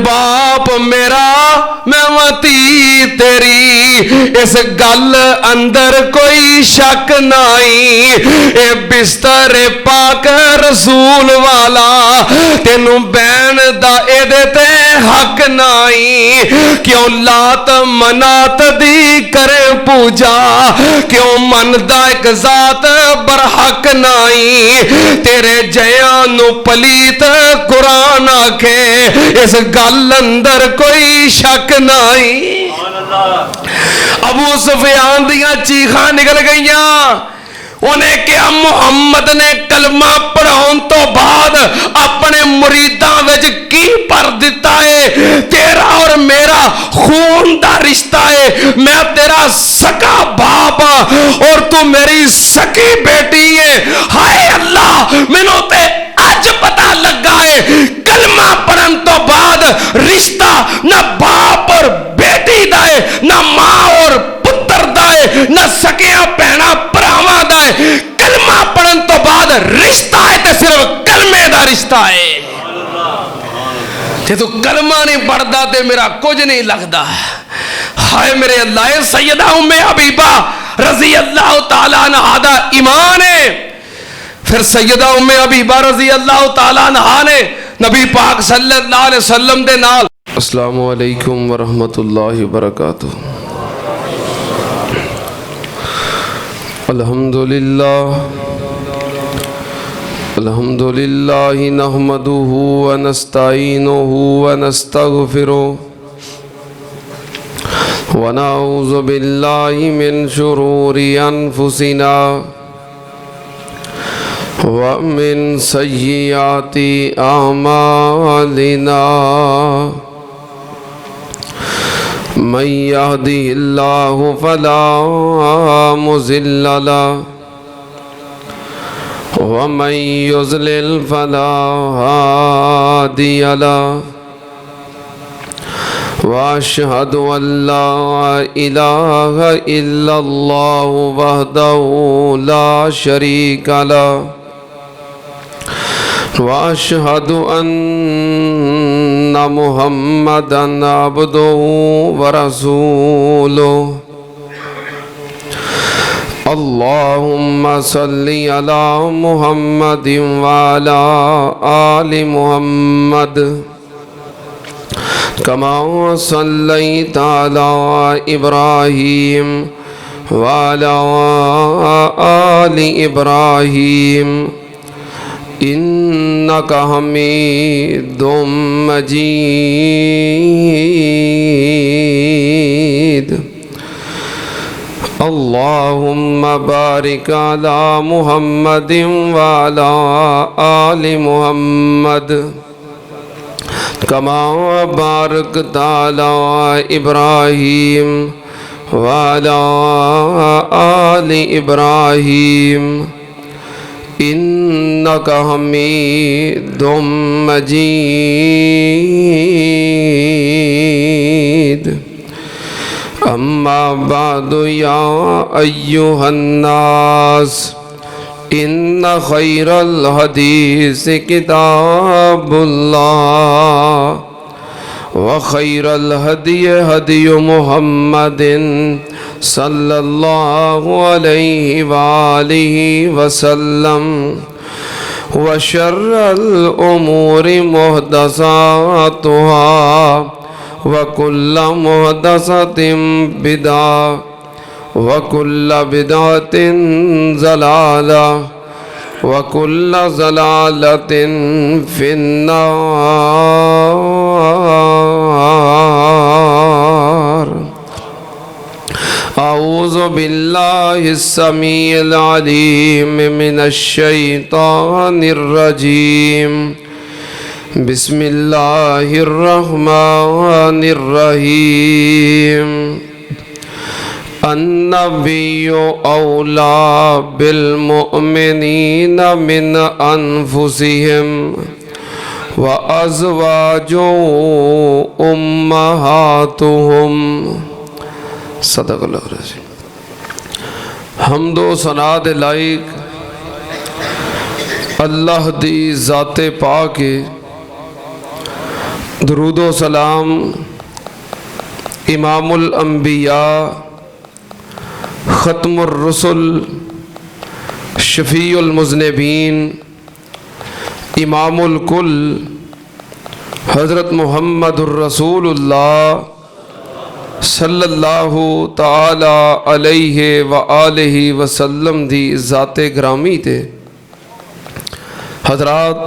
बाप मेरा मैं मती तेरी, इस गल अंदर कोई शक नहीं। ए बिस्तर पाक रसूल वाला, तेनू बैन दा एदे ते हक नहीं। क्यों लात मनात दी करे पूजा, क्यों मनदा एक जात बरहक नहीं। तेरे जया नू पलीत कुरान आखे, इस गल अंदर कोई शक नहीं। अबू सुफियान दियां चीखां निकल गईयां। उन्हें क्या मुहम्मद ने कलमा पढ़ाउण तो बाद अपने मुरीदां विच की भर दिता है। तेरा और मेरा खून दा रिश्ता है। मैं तेरा सका बाप और तू मेरी सकी बेटी है। हाय अल्लाह, मैनू ते अज पता लगा है कलमा पढ़न तो बाद रिश्ता ना बाप और बेटी दा है, ना मां और पुत्र दा है, ना सकिया भैणा भरावां दा है। कलमा पढ़न तो बाद रिश्ता है ते सिर्फ कलमे दा रिश्ता है। जे तू कलमा नहीं पढ़दा ते मेरा कुछ नहीं लगदा। हाय मेरे अल्लाह, सैयदा उम्मे हबीबा रजी अल्लाह तआला अन्हा दा ईमान है। फिर सैयदा उम्मे हबीबा रजी अल्लाह तआला अन्हा ने नबी पाक सल्लल्लाहु अलैहि वसल्लम दे नाल अस्सलामु अलैकुम व रहमतुल्लाहि व बरकातुहू। अल्हम्दुलिल्लाह अल्हम्दुलिल्लाहि नहमदुहु व नस्तईनुहु व नस्तगफिरुहु व नऊज़ु बिल्लाहि मिन शुरूरि अनफुसिना व मिन सय्यिआति अमालिना। मन यहदिहिल्लाहु फला मुज़िल्ल लहु व मन युज़लिल फला हादिय लहु। व अशहदु अल्ला इलाहा इल्लल्लाहु वहदहु ला शरीका लहु व अशहदु अन्ना मुहम्मदन अब्दुहु व रसूलुहु। अल्लाहुम्मा सल्लि अला मुहम्मदिन व अला आलि मुहम्मद कमा सल्लैता अला इब्राहीम व अला आलि इब्राहीम इन्नका हमीदुम मजीद। अल्लाहुम्मा बारिक अला मुहम्मदिन व अला आलि मुहम्मद कमा बारकता अला इब्राहीम व अला आलि इब्राहीम इन्नका हमीदुम मजीद। अम्मा बादु या अय्युहन्नास इन्ना खैरल हदीस किताबुल्लाह व खैरल हदी हदी मुहम्मदिन सल्लल्लाहु अलैहि वालिहि वसल्लम व शर्रल उमूरि मुहदसातुहा व कुल्ल मुहदसतिन बिदा व कुल्ल बिदअतिन ज़लाला व कुल्ल ज़लालतिन फिन्नार। अऊज़ु बिल्लाहिस समीइल अलीम मिनश शैतानिर रजीम। बिस्मिल्लाहिर रहमानिर रहीम। अन्नबिय्यु औला बिल मुअमिनीना मिन अनफुसिहिम व अज़वाजुहु उम्महातुहुम। सदक़ल्लाहु रज़ीम। हम्दो सना दे लाइक अल्लाह दी ज़ाते पाक दुरूदो सलाम इमामुल अंबिया ख़त्मुर रुसुल शफ़ीउल मुज़निबीन इमामुल कुल हज़रत मुहम्मदुर रसूलुल्लाह सल्लल्लाहु ताला अलैहि व आलिहि वसल्लम दी ज़ाते ग्रामी ते हज़रात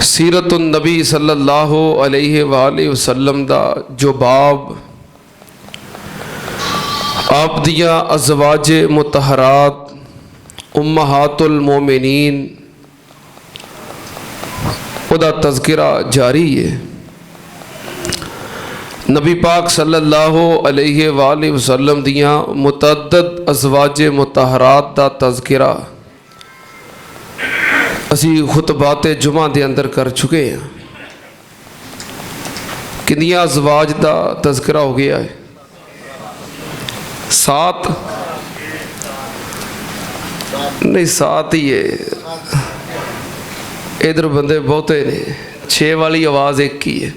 सीरतुन नबी सल्लल्लाहु अलैहि व आलिहि वसल्लम दा जो बाब आप दिया अज़वाज मुतहरात उम्महातुल मोमिनीन उदा तज़किरा जारी है। नबी पाक सल्लल्लाहु अलैहि वालैहि वसल्लम दियाँ मुतअद्दद अज़वाज मुतहरात दा तज़किरा असी खुतबात जुमा दे अंदर कर चुके हैं। कितनियाँ अज़वाज दा तज़किरा हो गया है? 7 नहीं 7 ही है। इधर बंदे बहुते ने, 6 वाली आवाज़ एक ही है।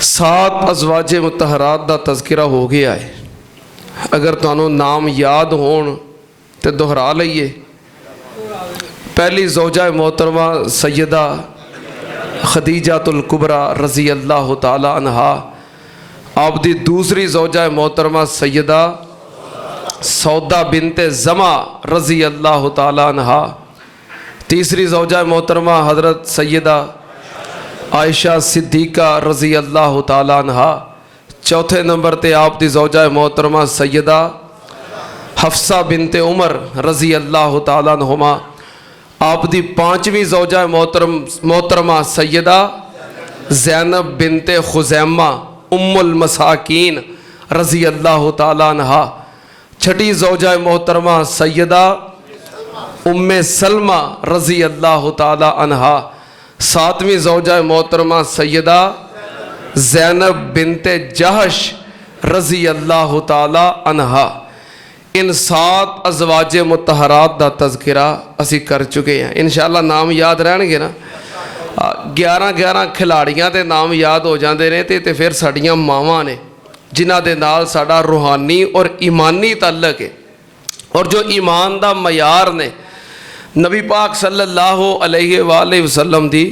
7 अज़वाज मुतहरात दा तज़किरा हो गया है। अगर तुहानू नाम याद होण तो दोहरा लईए। पहली ज़ौजा मोहतरमा सैयदा खदीजातुल कुबरा रज़ी अल्लाह ताला अन्हा। आप दी दूसरी ज़ौजा मोहतरमा सैयदा सौदा बिनते ज़मा रज़ी अल्लाह ताला अन्हा। तीसरी ज़ौजा मोहतरमा हज़रत सैयदा आयशा सिद्दीक़ा रज़ी अल्लाह ताला अन्हा। चौथे नंबर ते आप दी ज़ौजा मोहतरमा सैयदा हफ्सा बिनते उमर रज़ी अल्लाह ताला अन्हुमा। आप दी 5वीं ज़ौजा मोहतरमा सैयदा ज़ैनब बिनते खुज़ैमा उम्मुल मसाकीन रज़ी अल्लाह ताला अन्हा। छठी ज़ौजा मोहतरमा सैयदा उम्मे सलमा रज़ी अल्लाह ताला अन्हा। 7वीं ज़ौजा मोहतरमा सैयदा ज़ैनब बिनते जहश रज़ी अल्लाह ताला अन्हा। इन 7 अज़वाज मुतहरात दा तज़किरा असी कर चुके हैं। इंशाअल्लाह नाम याद रहणगे ना। 11 खिलाड़ियां दे नाम याद हो जाते हैं तो फिर साड़ियाँ मावां ने जिन्हां दे नाल साडा रूहानी और ईमानी ताल्लुक है। और जो ईमान दा मयार ने नबी पाक सल्लल्लाहु अलैहि वालैहि वसल्लम दी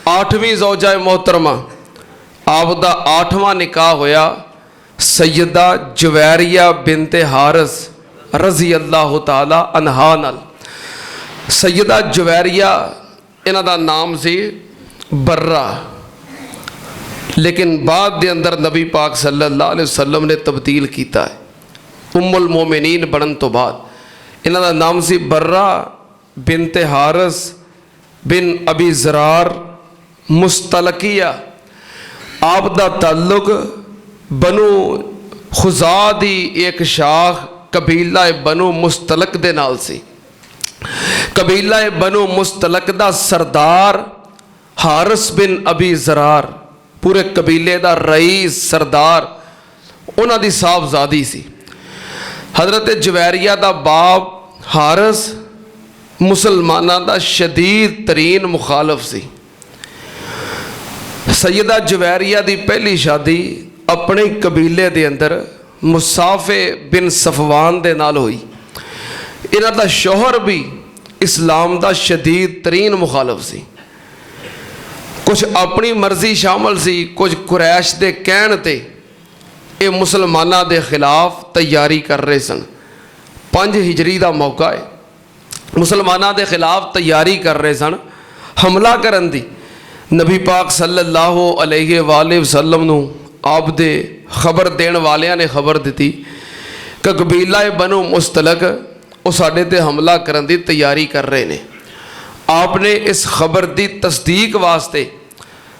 8वीं ज़ौजा मोहतरमा आप दा 8वां निकाह होया सैयदा जुवैरिया बिनते हारिस रज़ी अल्लाह ताला अन्हा नाल। सैयदा जुवैरिया इन्हां दा नाम सी बर्रा, लेकिन बाद दे अंदर नबी पाक सल्लल्लाहु अलैहि वसल्लम ने तब्दील किया है। उम्मुल मोमिनीन बनन तो बाद इन्हां दा नाम सी बर्रा बिनते हारिस बिन अबी ज़रार मुस्तलकिया। आप दा ताल्लुक बनु खुज़ा दी एक शाख कबीला बनु मुस्तलक दे नाल सी। कबीला बनु मुस्तलक दा सरदार हारिस बिन अबी ज़रार पूरे कबीले दा रईस सरदार उन्हां दी साहबजादी सी। हज़रत जुवैरिया दा बाप हारिस मुसलमाना दा शदीद तरीन मुखालफ सी। सैयदा जुवैरिया दी पहली शादी अपने कबीले दे अंदर मुसाफे बिन सफवान दे नाल हुई। इन्हां दा शोहर भी इस्लाम दा शदीद तरीन मुखालफ सी। कुछ अपनी मर्जी शामिल सी, कुछ कुरैश दे कहण ते ये मुसलमाना दे खिलाफ तैयारी कर रहे सन। 5 हिजरी दा मौका है, मुसलमाना दे खिलाफ तैयारी कर रहे सन हमला करन दी। नबी पाक सल्लल्लाहु अलैहि वालैहि वसल्लम नू आप दे खबर देण वालियां ने खबर दी कि कबीला बनु मुस्तलक वो साडे ते हमला करन दी तैयारी कर रहे ने। आपने इस खबर की तस्दीक वास्ते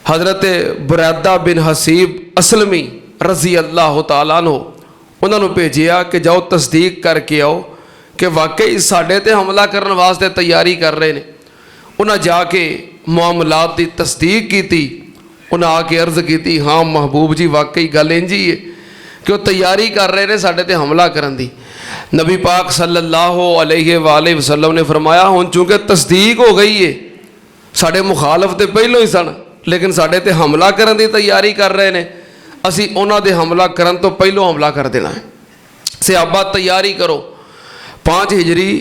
हज़रत बुरैदा बिन हसीब असलमी रज़ी अल्लाह ताला अन्हु उन्होंने भेजिया कि जाओ तस्दीक करके आओ कि वाकई साडे ते हमला करने वास्ते तैयारी कर रहे हैं। उन्हें जाके मामलात की तस्दीक की। उन्हें आके अर्ज़ की, हाँ महबूब जी वाकई गल इंज ही है कि वो तैयारी कर रहे हैं साडे ते हमला करन दी। नबी पाक सल्लल्लाहु अलैहि वसल्लम ने फरमाया हुण चूँकि तस्दीक हो गई है, साडे मुखालफ तो पहलों ही सन, लेकिन साडे ते हमला करन दी तैयारी कर रहे ने, असी उन्हां दे हमला करन तो पहलों हमला कर देना है। सहाबा तैयारी करो। 5 हिजरी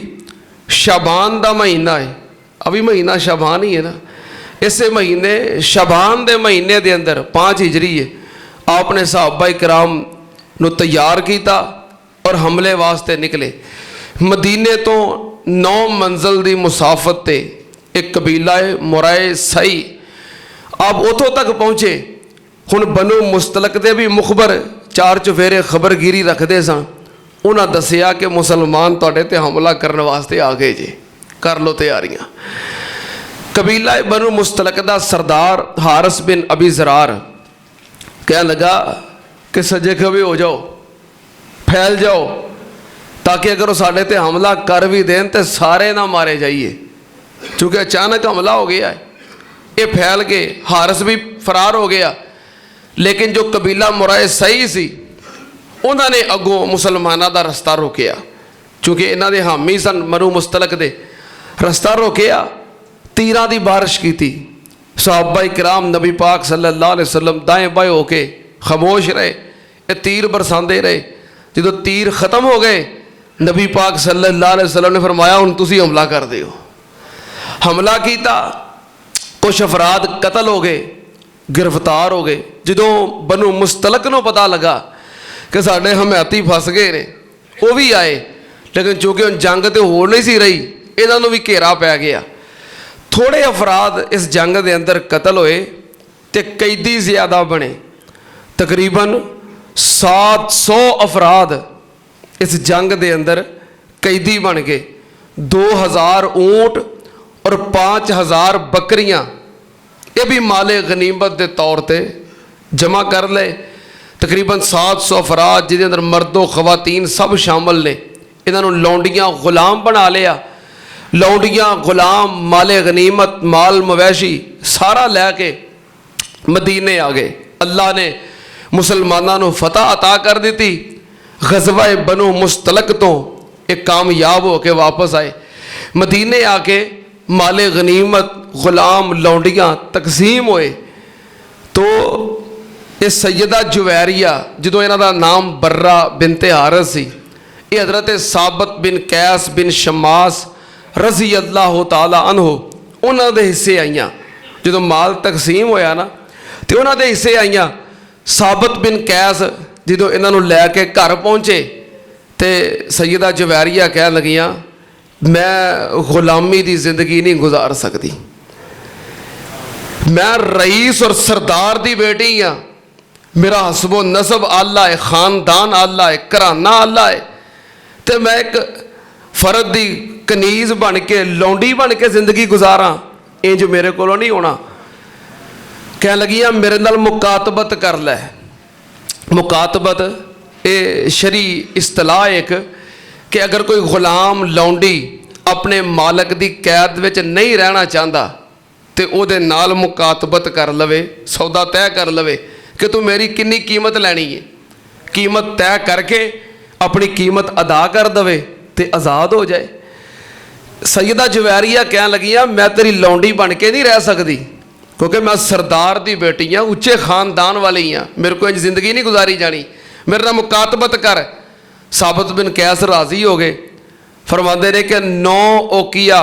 शाबान का महीना है, अभी महीना शाबान ही है ना, इसे महीने शाबान के महीने के अंदर 5 हिजरी है, आपने सहाबा कराम नू तैयार किया और हमले वास्ते निकले। मदीने तो 9 मंजिल की मुसाफत ते एक कबीला है मुराए सही, आप उतों तक पहुँचे। हुण बनो मुस्तलक दे भी मुखबर 4 चुफेरे खबरगिरी रखते सन, उन्हें दसिया कि मुसलमान तुहाडे ते हमला करने वास्ते आ गए जे, कर लो तैयारियां। कबीला बनो मुस्तलक दा सरदार हारिस बिन अबी ज़रार कह लगा कि सजे खबे हो जाओ, फैल जाओ, ताकि अगर वो साढ़े ते हमला कर भी देन तो सारे ना मारे जाइए, क्योंकि अचानक हमला हो गया है। ये फैल के हारिस भी फरार हो गया, लेकिन जो कबीला मुराए सही सी उन्होंने अगों मुसलमानों का रस्ता रोकिया, क्योंकि इन्हों के हामी सन मरू मुस्तलक दे, रस्ता रोकिया, तीरां की बारिश की थी। सहाबा कराम नबी पाक सल्लल्लाहु अलैहि वसल्लम दाएं बाएं होके खामोश रहे, ये तीर बरसाते रहे। जो तीर ख़त्म हो गए, नबी पाक सल्लल्लाहु अलैहि वसल्लम ने फरमाया हुण तुसीं हमला कर दिओ। हमला किया, कुछ अफराद कतल हो गए, गिरफ्तार हो गए। जो बनो मुस्तलक नूं पता लगा कि साढ़े हमायती फस गए ने, वो भी आए, लेकिन चूँकि हम जंग तो हो नहीं सी रही, इन्हों भी घेरा पै गया। थोड़े अफराद इस जंग के अंदर कतल होए तो कैदी ज़्यादा बने, तकरीबन 700 अफराद इस जंग के अंदर कैदी बन गए। 2000 ऊँट और 5000 बकरियां ये भी माले गनीमत के तौर पर जमा कर ले। तकरीबन 700 अफराद जिहदे अंदर मर्दो खवातीन सब शामिल ने, इन्हों लौंडियां गुलाम बना लिया। लौंडियां गुलाम माले गनीमत माल मवैशी सारा लैके मदीने आ गए। अल्लाह ने मुसलमानों को फतह अता कर दी। गज़वा बनो मुस्तलक तो एक कामयाब होकर वापस आए। मदीने आके माले गनीमत गुलाम लौंडियां तकसीम होए तो ये सैयदा जुवैरिया, जो इन्हों का नाम बर्रा बिनते हारिस सी, ये हज़रत साबित बिन कैस बिन शमास रज़ी अल्लाह ताला अन्हो उन्होंने हिस्से आईयां। जो माल तकसीम होया ना तो उन्होंने हिस्से आईयां। साबित बिन कैस जो इन्हों लैके घर पहुँचे तो सैयदा जुवैरिया कह लगियाँ मैं गुलामी की जिंदगी नहीं गुजार सकती, मैं रईस और सरदार की बेटी हाँ, मेरा हसबो नसब आला है, खानदान आला है, घराना आला है, तो मैं एक फर्द की कनीज बन के लौंडी बन के जिंदगी गुजारा, इंज मेरे को नहीं होना। कह लगियाँ मेरे नाल मुकातबत कर लै। मुकातबत ये शरी इस्तलाह एक कि अगर कोई गुलाम लौंडी अपने मालक की कैद में नहीं रहना चाहता तो उहदे नाल मुकातबत कर लवे, सौदा तय कर लवे कि तू मेरी कितनी कीमत लैनी है, कीमत तय करके अपनी कीमत अदा कर दवे तो आज़ाद हो जाए। सैयदा जुवैरिया कह लगियाँ मैं तेरी लौंडी बन के नहीं रह सकती, क्योंकि मैं सरदार की बेटी हाँ, उच्चे खानदान वाली हाँ, मेरे को इंज जिंदगी नहीं गुजारी जानी, मेरे नाल मुकातबत कर। साबित बिन कैस राजी हो गए, फरमाते रहे कि 9 ओकिया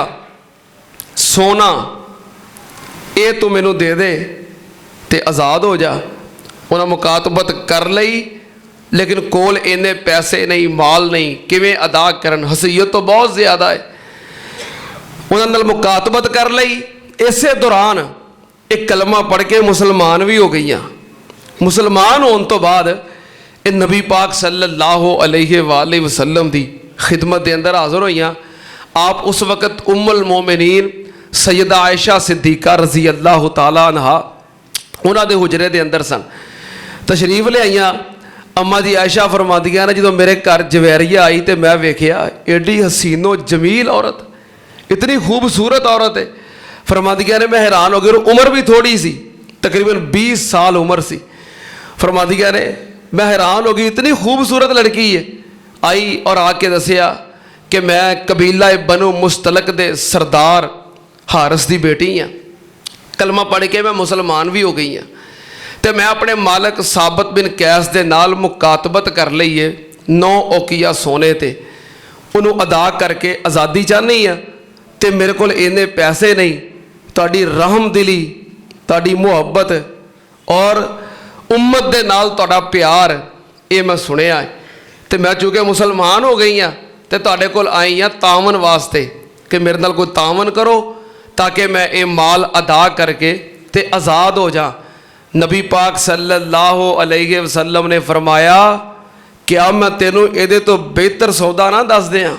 सोना ये तू मैनू दे दे ते आज़ाद हो जा। उन्हें मुकातबत कर लई, लेकिन कोल इन्ने पैसे नहीं, माल नहीं, किवें अदा करन, हसीयत तो बहुत ज़्यादा है। उन्होंने मुकातबत कर लई। इसे दौरान एक कलमा पढ़ के मुसलमान भी हो गई। मुसलमान होने तो बाद ये नबी पाक सल्लल्लाहु अलैहि वसल्लम की खिदमत के अंदर हाज़र हुई। आप उस वक़्त उम्मुल मोमिनीन सैयदा आयशा सिद्दीक़ा रज़ी अल्लाह ताला अन्हा उन्होंने हुजरे के अंदर सन, तशरीफ ले आईयां। अम्मा जी आयशा फरमादियां ने जो मेरे घर जवैरिया आई तो मैं वेख्या एडी हसीनो जमील औरत, इतनी खूबसूरत औरत है। फरमादियां ने मैं हैरान हो गई, उम्र भी थोड़ी सी, तकरीबन 20 साल उम्र सी। फरमादियां ने मैं हैरान हो गई, इतनी खूबसूरत लड़की है। आई और आके दसिया कि मैं कबीला बनो मुस्तलक दे सरदार हारिस की बेटी हाँ, कलमा पढ़ के मैं मुसलमान भी हो गई हाँ। तो मैं अपने मालिक साबित बिन कैस के नाल मुकातबत कर ली है 9 ओकिया सोने ते उन्होंने अदा करके आज़ादी चाहनी हाँ। तो मेरे को इन्ने पैसे नहीं, तुहाडी रहम दिली, तुहाडी मुहब्बत और उम्मत दे नाल तुहाडा प्यार ये मैं सुनिया है। तो मैं चूँकि मुसलमान हो गई हाँ तो तुहाडे कोल आई हाँ तावन वास्ते कि मेरे नाल कोई तावन करो ताकि मैं ये माल अदा करके ते आज़ाद हो जा। नबी पाक सल्लल्लाहु अलैहि वसल्लम ने फरमाया क्या मैं तेनों ये तो बेहतर सौदा ना दस दियाँ?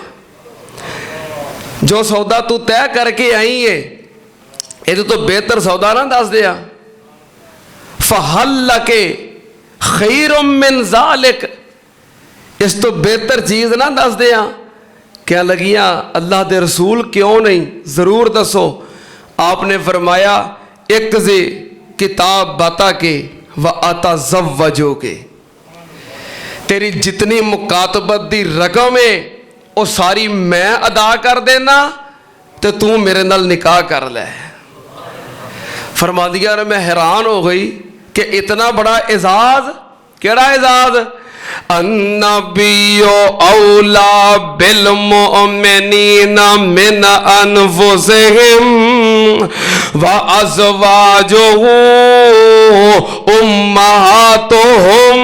जो सौदा तू तय करके आई है ये तो बेहतर सौदा ना दस दिया। फहल्लके खैरुम मिन ज़ालिक, इस तो बेहतर चीज़ ना दस दिया। क्या लगियाँ अल्लाह दे रसूल क्यों नहीं, ज़रूर दसो। आपने फरमाया एक जे किताब बता के व आता ज़व्वजो के, तेरी जितनी मुकातबत दी रकम है वो सारी मैं अदा कर देना तो तू मेरे नाल निकाह कर ले। फरमा दिया मैं हैरान हो गई कि इतना बड़ा एजाज, केड़ा एजाज? अन्नबियो औला बिल मोमिनीना मिन अनफुसिहिम व अज़वाजुहु उम्महातुहुम।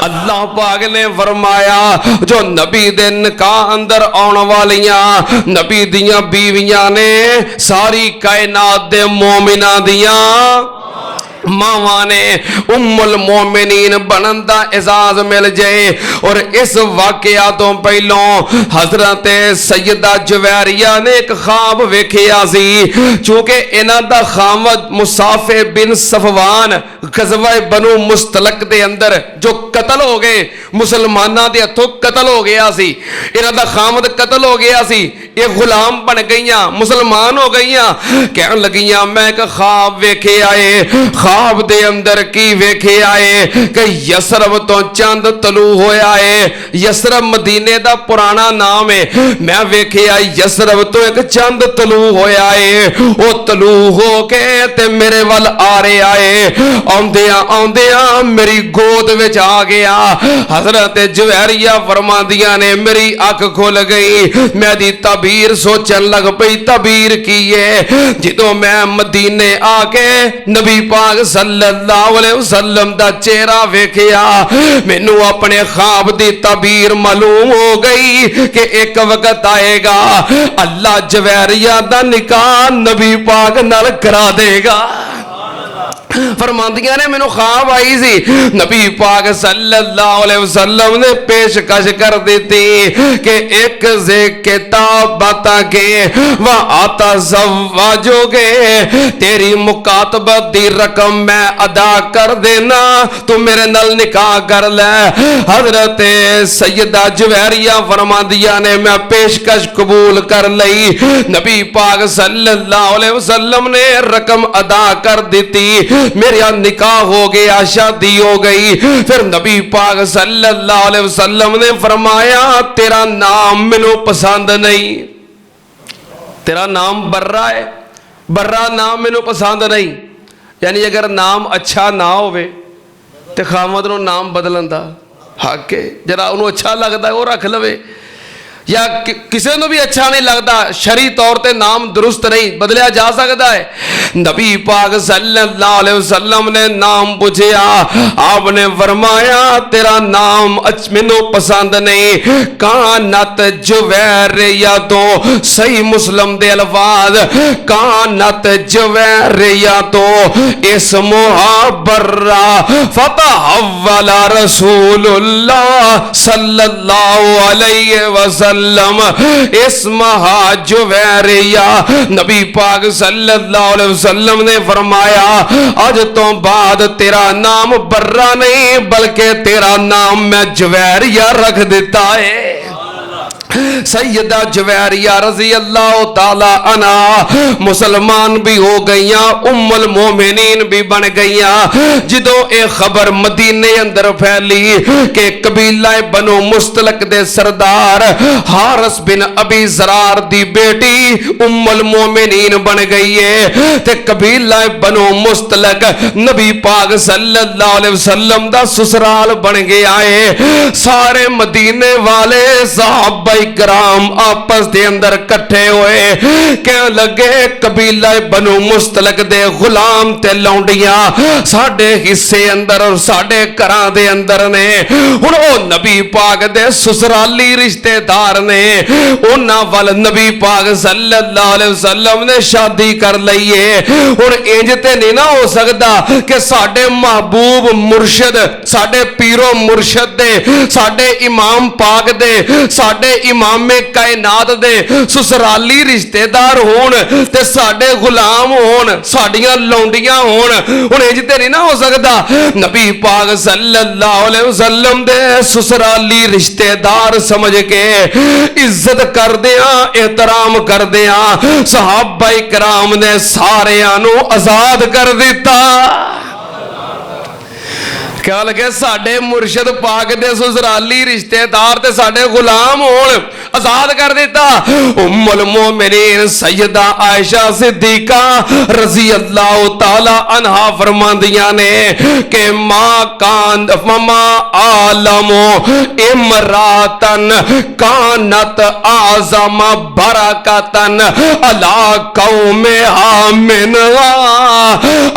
अल्लाह पाक ने फरमाया जो नबी दे निकाह अंदर आने वालियां नबी दियां बीवियां ने सारी कायनात दे मोमिना दियां मावां ने उम्मुल मोमिनीन बनन दा एजाज मिल जाए। और इस वाकया तो पहलों हजरत सैयदा जुवैरिया ने एक ख्वाब वेखिया सी। चूंकि इन्हां दा खामद मुसाफे बिन सफवान गज़वा बनु मुस्तलक दे अंदर जो कतल हो गए, मुसलमाना दे हथों कतल हो गया सी, इन्हां दा खामद कतल हो गया सी, ये गुलाम बन गईयां, मुसलमान हो गईयां। कहन लगियां मैं एक ख्वाब वेखे आए, ख्वाब दे अंदर की वेखे आए कि यसरब तो चंद तलू होया है। यसरब मदीने दा पुराना नाम है। मैं वेखे आई यसरब तो एक चंद तलू होया है, वो तलू हो के ते मेरे वल आ रहे आए। आउंदियां मेरी गोद विच आ गया। हजरत जुवैरिया फरमांदियां ने मेरी अख खुल गई, मैं दी तबीर सोचन लग पई तबीर की है। जिदों मैं मदीने आके नबी पाक सल्लल्लाहु अलैहि वसल्लम दा चेहरा वेखिया मैनू अपने ख्वाब दी तबीर मालूम हो गई कि एक वक्त आएगा अल्लाह जुवैरिया दा निकाह नबी पाक नाल करा देगा। फरमांदियां ने मैनू ख्वाब आई सी, नबी पाक सल्लल्लाहु अलैहि वसल्लम ने पेशकश कर दी थी कि एक जे किताब बता के वह आता ज़व्वाजोगे, तेरी मुकातबत दी रकम मैं अदा कर देना, तू मेरे नाल निकाह कर ले। हजरत सैयदा जुवैरिया फरमांदियां ने मैं पेशकश कबूल कर लई। नबी पाक सल्लल्लाहु अलैहि वसल्लम ने रकम अदा कर दी थी, मेरा निकाह हो गया, शादी हो गई। फिर नबी पाक सल्लल्लाहु अलैहि वसल्लम ने फरमाया तेरा नाम मैनू पसंद नहीं, तेरा नाम बर्रा है, बर्रा नाम मैनू पसंद नहीं। यानी अगर नाम अच्छा ना होवे तो खामद नूं नाम बदलन दा हक है, जरा उन्होंने अच्छा लगता है वो रख लवे, या किसी को भी अच्छा नहीं लगता शरी तौर पे नाम दुरुस्त नहीं बदलिया जा सकता है। नबी पाक सल्लल्लाहु अलैहि वसल्लम ने नाम पूछा, आपने फरमाया तेरा नाम मैनू पसंद नहीं। कानत जुवैरिया तो सही मुस्लिम दे अल्फाज, कानत जुवैरिया तो इसमुहा बर्रा फतहव्वला रसूलुल्लाह सल्लल्लाहु अलैहि वसल्लम इसमहा जुवैरिया। नबी पाक सल्लल्लाहु अलैहि वसल्लम ने फरमाया आज तो बाद तेरा नाम बर्रा नहीं बल्कि तेरा नाम मैं जुवैरिया रख देता है। सैयदा जुवैरिया रजी अल्लाह ताला अन्हा मुसलमान भी हो गई, उम्मुल मोमिनीन भी बन गई। जो ये खबर मदीने अंदर फैली कि कबीला बनो मुस्तलक दे सरदार हारिस बिन अबी ज़रार दी बेटी उम्मुल मोमिनीन बन गई है, ते कबीला बनो मुस्तलक नबी पाक सल्लल्लाहु अलैहि वसल्लम दा ससुराल बन गया है। सारे मदीने वाले सहाबा इकराम आपस दे अंदर इकट्ठे होए, कह लगे कबीला बनो मुस्तलक दे गुलाम ते लौंडियां साडे हिस्से अंदर और साडे घरां दे अंदर ने। हुण ओ नबी पाक दे ससुराली रिश्तेदार ने, उन्हां वल नबी पाक सल्लल्लाहु अलैहि वसल्लम ने शादी कर लई है। हुण इंज ते नहीं ना हो सकदा कि साडे महबूब मुर्शद, साडे पीरो मुर्शद दे, साडे इमाम पाक दे, साडे इमामे कायनात दे ससुराली रिश्तेदार होण ते साडे गुलाम होण, साडियां लौंडियां होण। हुण इंज ते नहीं ना हो सकदा। नबी पाक सल्लल्लाहु अलैहि वसल्लम दे ससुराली रिश्तेदार समझ के इज्जत करदियां एहतराम करदियां सहाबा इकराम ने सारियां नू आजाद कर दिता। क्या लगे साडे मुर्शद पाक दे ससुराली रिश्तेदार ते साडे गुलाम होण, आजाद कर दिता। उम्मुल मोमिनीन सैयदा आयशा सिद्दीका रजी अल्लाह ताला अन्हा फरमांदियां ने कि मां कान ममा आलमो इमरातन कानत आज़म बरकतन अला कौमे हामिन।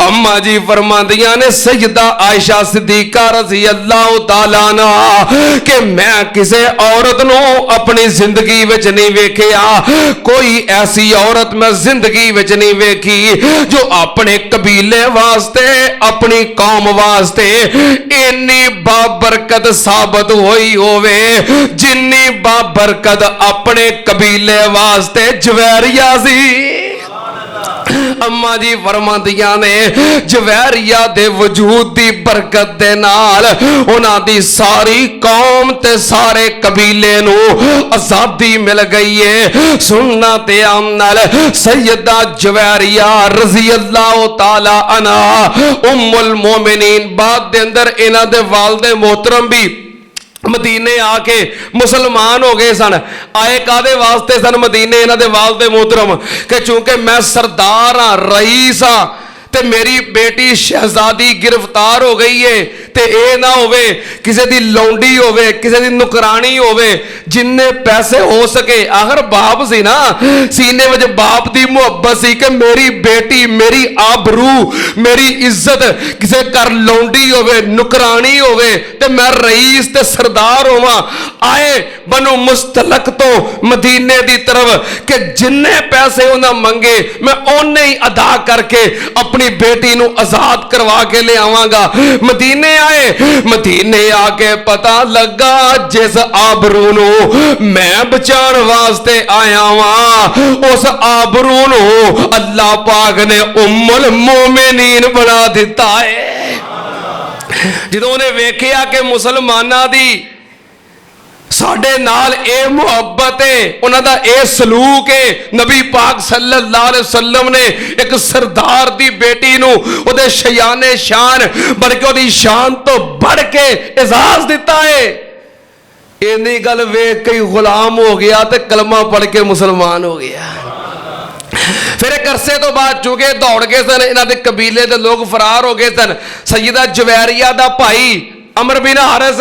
अम्मा जी फरमांदियां ने सैयदा आयशा सिद्दीका रज़ी अल्लाह तआला अन्हा कि मैं किसी औरत नू अपनी जिंदगी विच नहीं वेखिया, कोई ऐसी औरत मैं जिंदगी विच नहीं वेखी जो अपने कबीले वास्ते अपनी कौम वास्ते इन्नी बाबरकत साबित हुई होवे जिन्नी बाबरकत अपने कबीले वास्ते जुवैरिया सी। अम्मा जी फरमांदियां ने जुवैरिया दे वजूद दी बरकत दे नाल उन्हां दी सारी कौम ते सारे कबीले नू आजादी मिल गई है। सुनना ते आम नाल सैयदा जुवैरिया रज़ी अल्लाह ताला अन्हा उम्मुल मोमिनीन बाद दे अंदर इन्हां दे वालिद मोहतरम भी मदीने आके मुसलमान हो गए सन। आए कादे वास्ते सन मदीने इन्हां दे वालिद मोहतरम कि चूंकि मैं सरदार हाँ रईस हाँ ते मेरी बेटी शहजादी गिरफ्तार हो गई है ते ए ना होवे किसी दी लौंडी होवे किसी दी नुकरानी होवे जिन्ने पैसे हो सके। आखिर बाप सी ना, सीने में बाप दी मुहब्बत सी कि मेरी बेटी मेरी आबरू मेरी इज्जत किसी घर लौंडी होवे नुकरानी होवे ते मैं रईस ते सरदार होवां। आए बनो मुस्तलक तो मदीने दी तरफ कि जिन्ने पैसे उन्हें मंगे मैं उन्ने ही अदा करके अपनी बेटी नू आजाद करवा के ले आवांगा। मदीने आए, मदीने आके पता लगा जिस आबरू नू मैं बचाने वास्ते आया वां उस आबरू नू अल्लाह पाक ने उम्मुल मोमिनीन बना दिता है। जदों ने वेखिया कि मुसलमानां दी साडे नाल ए मुहब्बत है, उन्हां दा ए सलूक है, नबी पाक सल्लल्लाहु अलैहि वसल्लम ने एक सरदार दी बेटी नू उहदे शयाने शान बल्कि उहदी शान तो बढ़ के एजाज दिता है। इन्नी गल वेख के गुलाम हो गया ते कलमा पढ़ के मुसलमान हो गया। फिर एक अरसे तो बाद चूंकि दौड़ गए सन, इन्हां दे कबीले दे लोग फरार हो गए सन। सैयदा जुवैरिया दा भाई अमर बिन हारिस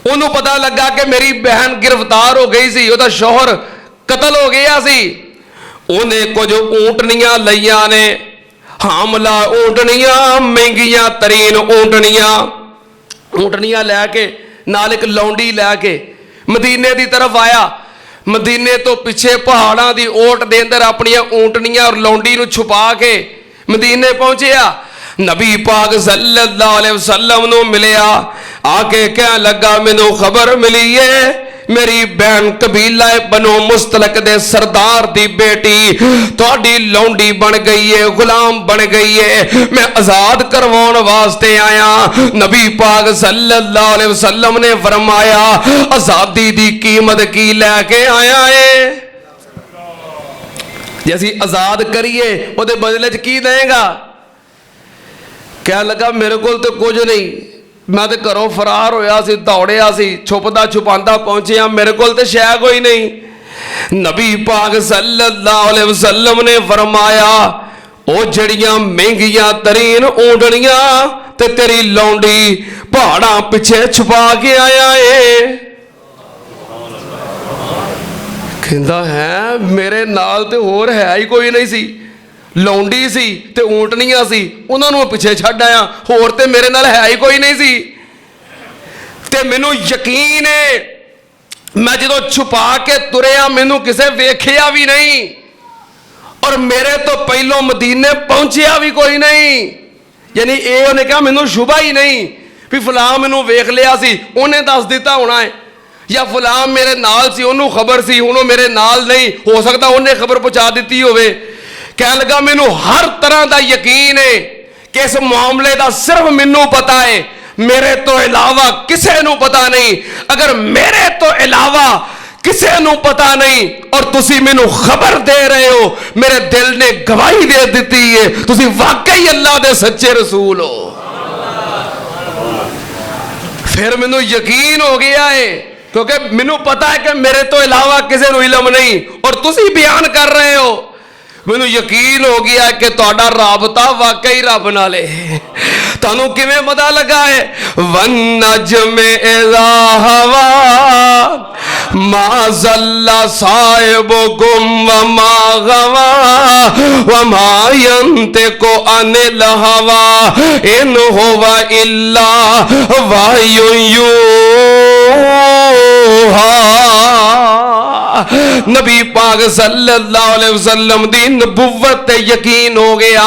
उन्होंने पता लगा कि मेरी बहन गिरफ्तार हो गई सी, उहदा शौहर कतल हो गया सी। उन्हें कुछ ऊंटनियां लईयां ने, हामला ऊंटनियां महंगियां तरीन ऊंटनियां लैके नाल एक लौंडी लैके मदीने की तरफ आया। मदीने तो पिछे पहाड़ों की ओट दे अंदर अपनियां ऊंटनियां और लौंडी नू छुपा के मदीने पहुंचिया। नबी पाक सल्लल्लाहु अलैहि वसल्लम नू मिलिया, आके कह लगा मैनू खबर मिली है मेरी बहन कबीला बनो मुस्तलक दे सरदार दी बेटी थोड़ी लौंडी बन गई है, गुलाम बन गई है, मैं आजाद करवाने वास्ते आया। नबी पाक सल्लल्लाहु अलैहि वसल्लम ने फरमाया आजादी दी कीमत की लैके आया है? जे असीं आजाद करिए उहदे बदले च की देगा? कह लगा मेरे को तो कुछ नहीं, मैं तो घरों फरार होया सी, दौड़िया सी, छुपदा छुपांदा पहुंचिया, मेरे को तो शै कोई नहीं। नबी पाक सल्लल्लाहु अलैहि वसल्लम ने फरमाया ओ जड़ियां महंगियां तरीन ऊंटनियां ते तेरी लौंडी पहाड़ां पिछे छुपा के आया है। कहंदा है मेरे नाल ते होर है ही कोई नहीं सी, लौंडी सी ते ऊंटनियां सी, उन्हां नूं पिछे छड्ड आया, होर ते मेरे नाल है ही कोई नहीं सी। ते मैनू यकीन है मैं जदों छुपा के तुरिया मैनू किसे वेखिया भी नहीं, और मेरे तो पहलों मदीने पहुंचिया भी कोई नहीं। यानी ये उन्हें कहा मैनू शुभा ही नहीं भी फलां मैनू वेख लिया सी, उन्हें दस दिता होना है, या फलां मेरे नाल सी उन्होंने खबर सी, हुण मेरे नाल नहीं, हो सकता उन्हें खबर पहुंचा दी होवे। कह लगा मैनू हर तरह का यकीन है कि इस मामले का सिर्फ मैनू पता है, मेरे तो इलावा किसी नू पता नहीं। अगर मेरे तो इलावा किसी नू पता नहीं और तुसी मैनू खबर दे रहे हो, मेरे दिल ने गवाही दे दी है तुसी वाकई अल्लाह दे सच्चे रसूल हो। फिर मैनू यकीन हो गया है, क्योंकि मैनू पता है कि मेरे तो इलावा किसी नू इल्म नहीं, और तुसी बयान कर रहे हो। मैनू यकीन हो गया कि तुहाडा राबता वाकई रब नाल है। तुहानू किवें पता लगा है? वन नजमे इज़ा हवा मा ज़ल्ला साहिबुकुम व मा गवा व मा यंतिकु अनिल हवा इन हुवा इल्ला वह्युन यूहा। नबी पाक सल्लल्लाहु अलैहि वसल्लम दी नबुव्वत ते यकीन हो गया,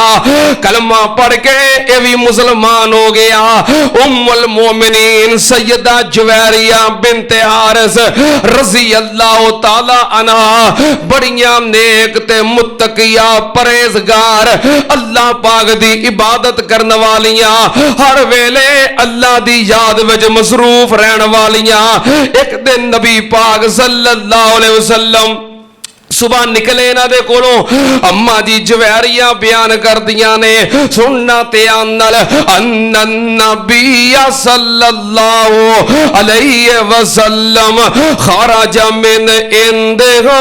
कलमा पढ़ के ये भी मुसलमान हो गया। उम्मुल मोमिनीन सैयदा जुवैरिया बिनते हारिस रज़ी अल्लाह ताला अन्हा बड़ियां नेक ते मुत्तकिया परहेजगार अल्लाह पाक दी इबादत करने वालियां, हर वेले अल्लाह दी याद विच मसरूफ रहने वालियां। एक दिन नबी पाक सल्लल्लाहु अलैहि वसल्लम सुबह निकले इन्हां दे कोलों, अम्मा जी जवैरियां बयान कर दियां ने, सुनना ते आनल अन्नन नबिया सल्लल्लाहु अलैहि वसल्लम खरज मिन इंदहा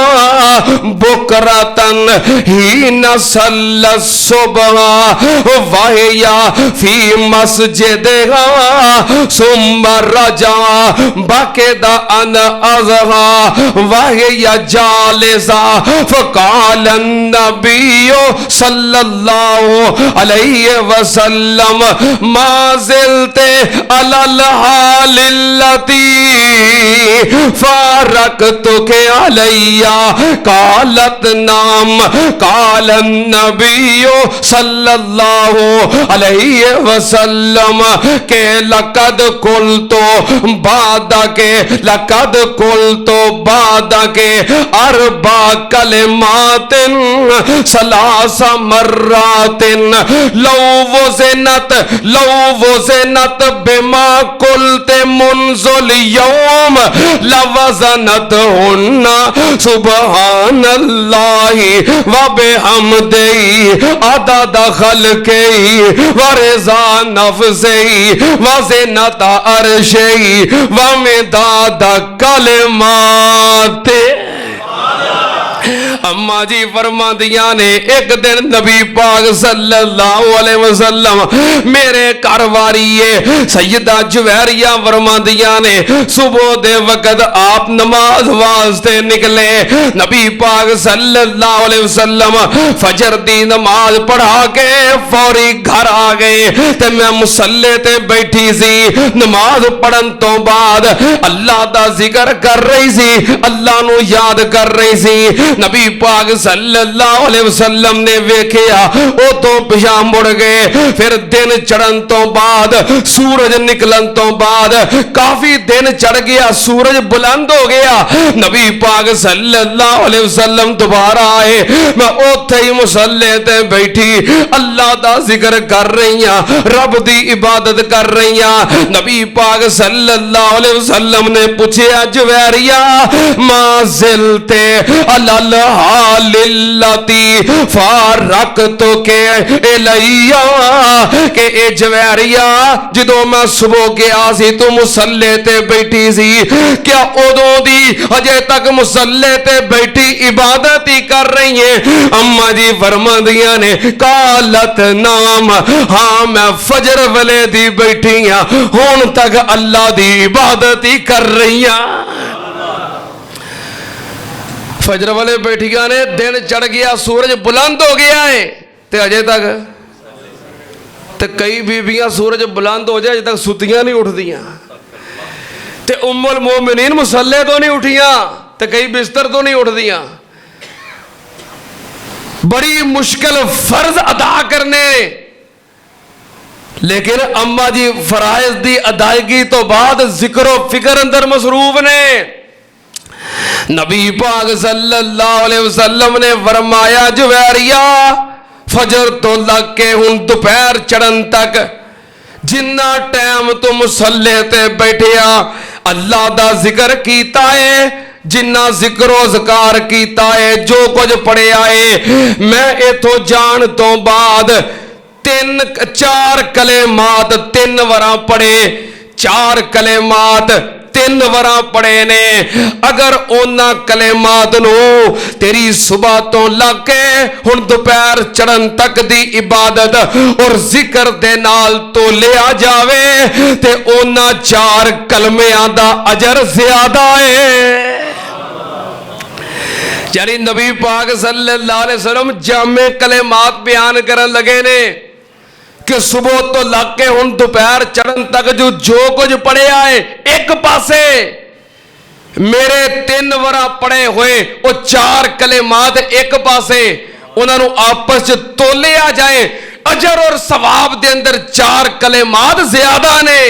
बुकरतन हीना सल्ला सुबह वहिया फी मस्जिदहा सुम्मा रजा बाकेदा अन अज़हा वहिया जालिसा फ़क़ाल नबियो सल्लल्लाहु अलैहि वसल्लम मा ज़िलते अलल हालिल्लती फ़ारक़तुके अलैया क़ालत नाम क़ाल नबियो सल्लल्लाहु अलैहि वसल्लम के लक़द कुल्तो बादके लक़द कुल्तो बादके अरबा कलिमातिन सलासा मर्रातिन लौ वज़नत बिमा कुल्ते मुनज़ुल यौम लवज़नत हुन्ना सुबहानल्लाहि व बिहम्दिही अदद खल्क़िही व रिज़ा नफ़्सिही व ज़िनत अर्शिही व मिदाद कलिमातिही। अम्मा जी फरमादियां ने एक दिन नबी पाक सल्लल्लाहु अलैहि वसल्लम मेरे घर वारिये सैयदा जुवैरिया फरमादियां ने सुबह दे वक्त आप नमाज वास्ते निकले। नबी पाक सल्लल्लाहु अलैहि वसल्लम फजर दी नमाज पढ़ा के फौरी घर आ गए ते मैं मुसल्ले ते बैठी सी। नमाज पढ़न तो बाद अल्लाह दा जिक्र कर रही सी, अल्लाह नू याद कर रही सी। नबी पाक सल्लल्लाहु अलैहि वसल्लम ने वेखिया ओ तो पिछा मुड़ गए। फिर दिन चढ़न तो बाद, सूरज निकलन तो बाद काफी दिन चढ़ गया, सूरज बुलंद हो गया। नबी पाक सल्लल्लाहु अलैहि वसल्लम दोबारा आए। मैं उत्थे ही मुसल्ले ते बैठी अल्लाह दा जिक्र कर रही हां, रब दी इबादत कर रही हां। नबी पाक सल्लल्लाहु अलैहि वसल्लम ने पूछा जुवैरिया माजिलते अलल हालिल्लती फारक तो के इलैया के ए जुवैरिया जदों मैं सुबह गया सी तू मुसल्ले ते बैठी सी, क्या उदों दी अजे तक मुसल्ले ते बैठी इबादत ही कर रही है? अम्मा जी फरमांदियां ने कालत नाम, हाँ मैं फजर वेले दी बैठी हां, हुण तक अल्लाह दी इबादत ही कर रही हां। फजर वाले बैठिया ने, दिन चढ़ गया, सूरज बुलंद हो गया है ते अजे तक ते कई बीबियां सूरज बुलंद हो जाए अजे तक सुतियां नहीं उठदियां, ते उम्मुल मोमिनीन मुसल्ले तो नहीं उठियां ते कई बिस्तर तो नहीं उठदियां। बड़ी मुश्किल फर्ज अदा करने, लेकिन अम्मा जी फराइज दी अदायगी तो बाद जिक्र फिक्र अंदर मसरूफ ने। नबी पाक सल्लल्लाहु अलैहि वसल्लम ने फरमाया जुवैरिया फजर तो लग के हुण दोपहर चढ़न तक जिन्ना टाइम तू मुसल्ले ते बैठिया अल्लाह दा जिक्र कीता है, जिन्ना जिक्रो ज़कार कीता है, जो कुछ पढ़िया है, मैं इथों जान तो बाद 3-4 कलेमात 3 वरा पढ़े, 4 कलेमात 3 वरा पढ़े ने। अगर उन्ना कलेमात नो तेरी सुबह तो लाके हुण दोपहर चढ़न तक दी इबादत और जिक्र दे नाल तो लिया जावे ते उन्ना 4 कलमियां दा अजर ज्यादा है। यानी नबी पाक सल्लल्लाहु अलैहि वसल्लम जामे कलेमात बयान करन लगे ने कि सुबह तो लग के हुण दोपहर चढ़न तक जो कुछ पढ़िया है, एक पासे मेरे 3 वरा पढ़े हुए वो 4 कलेमात एक पासे उन्होंने आपस च तोलिया जाए, अजर और सवाब दे अंदर 4 कलेमात ज्यादा ने,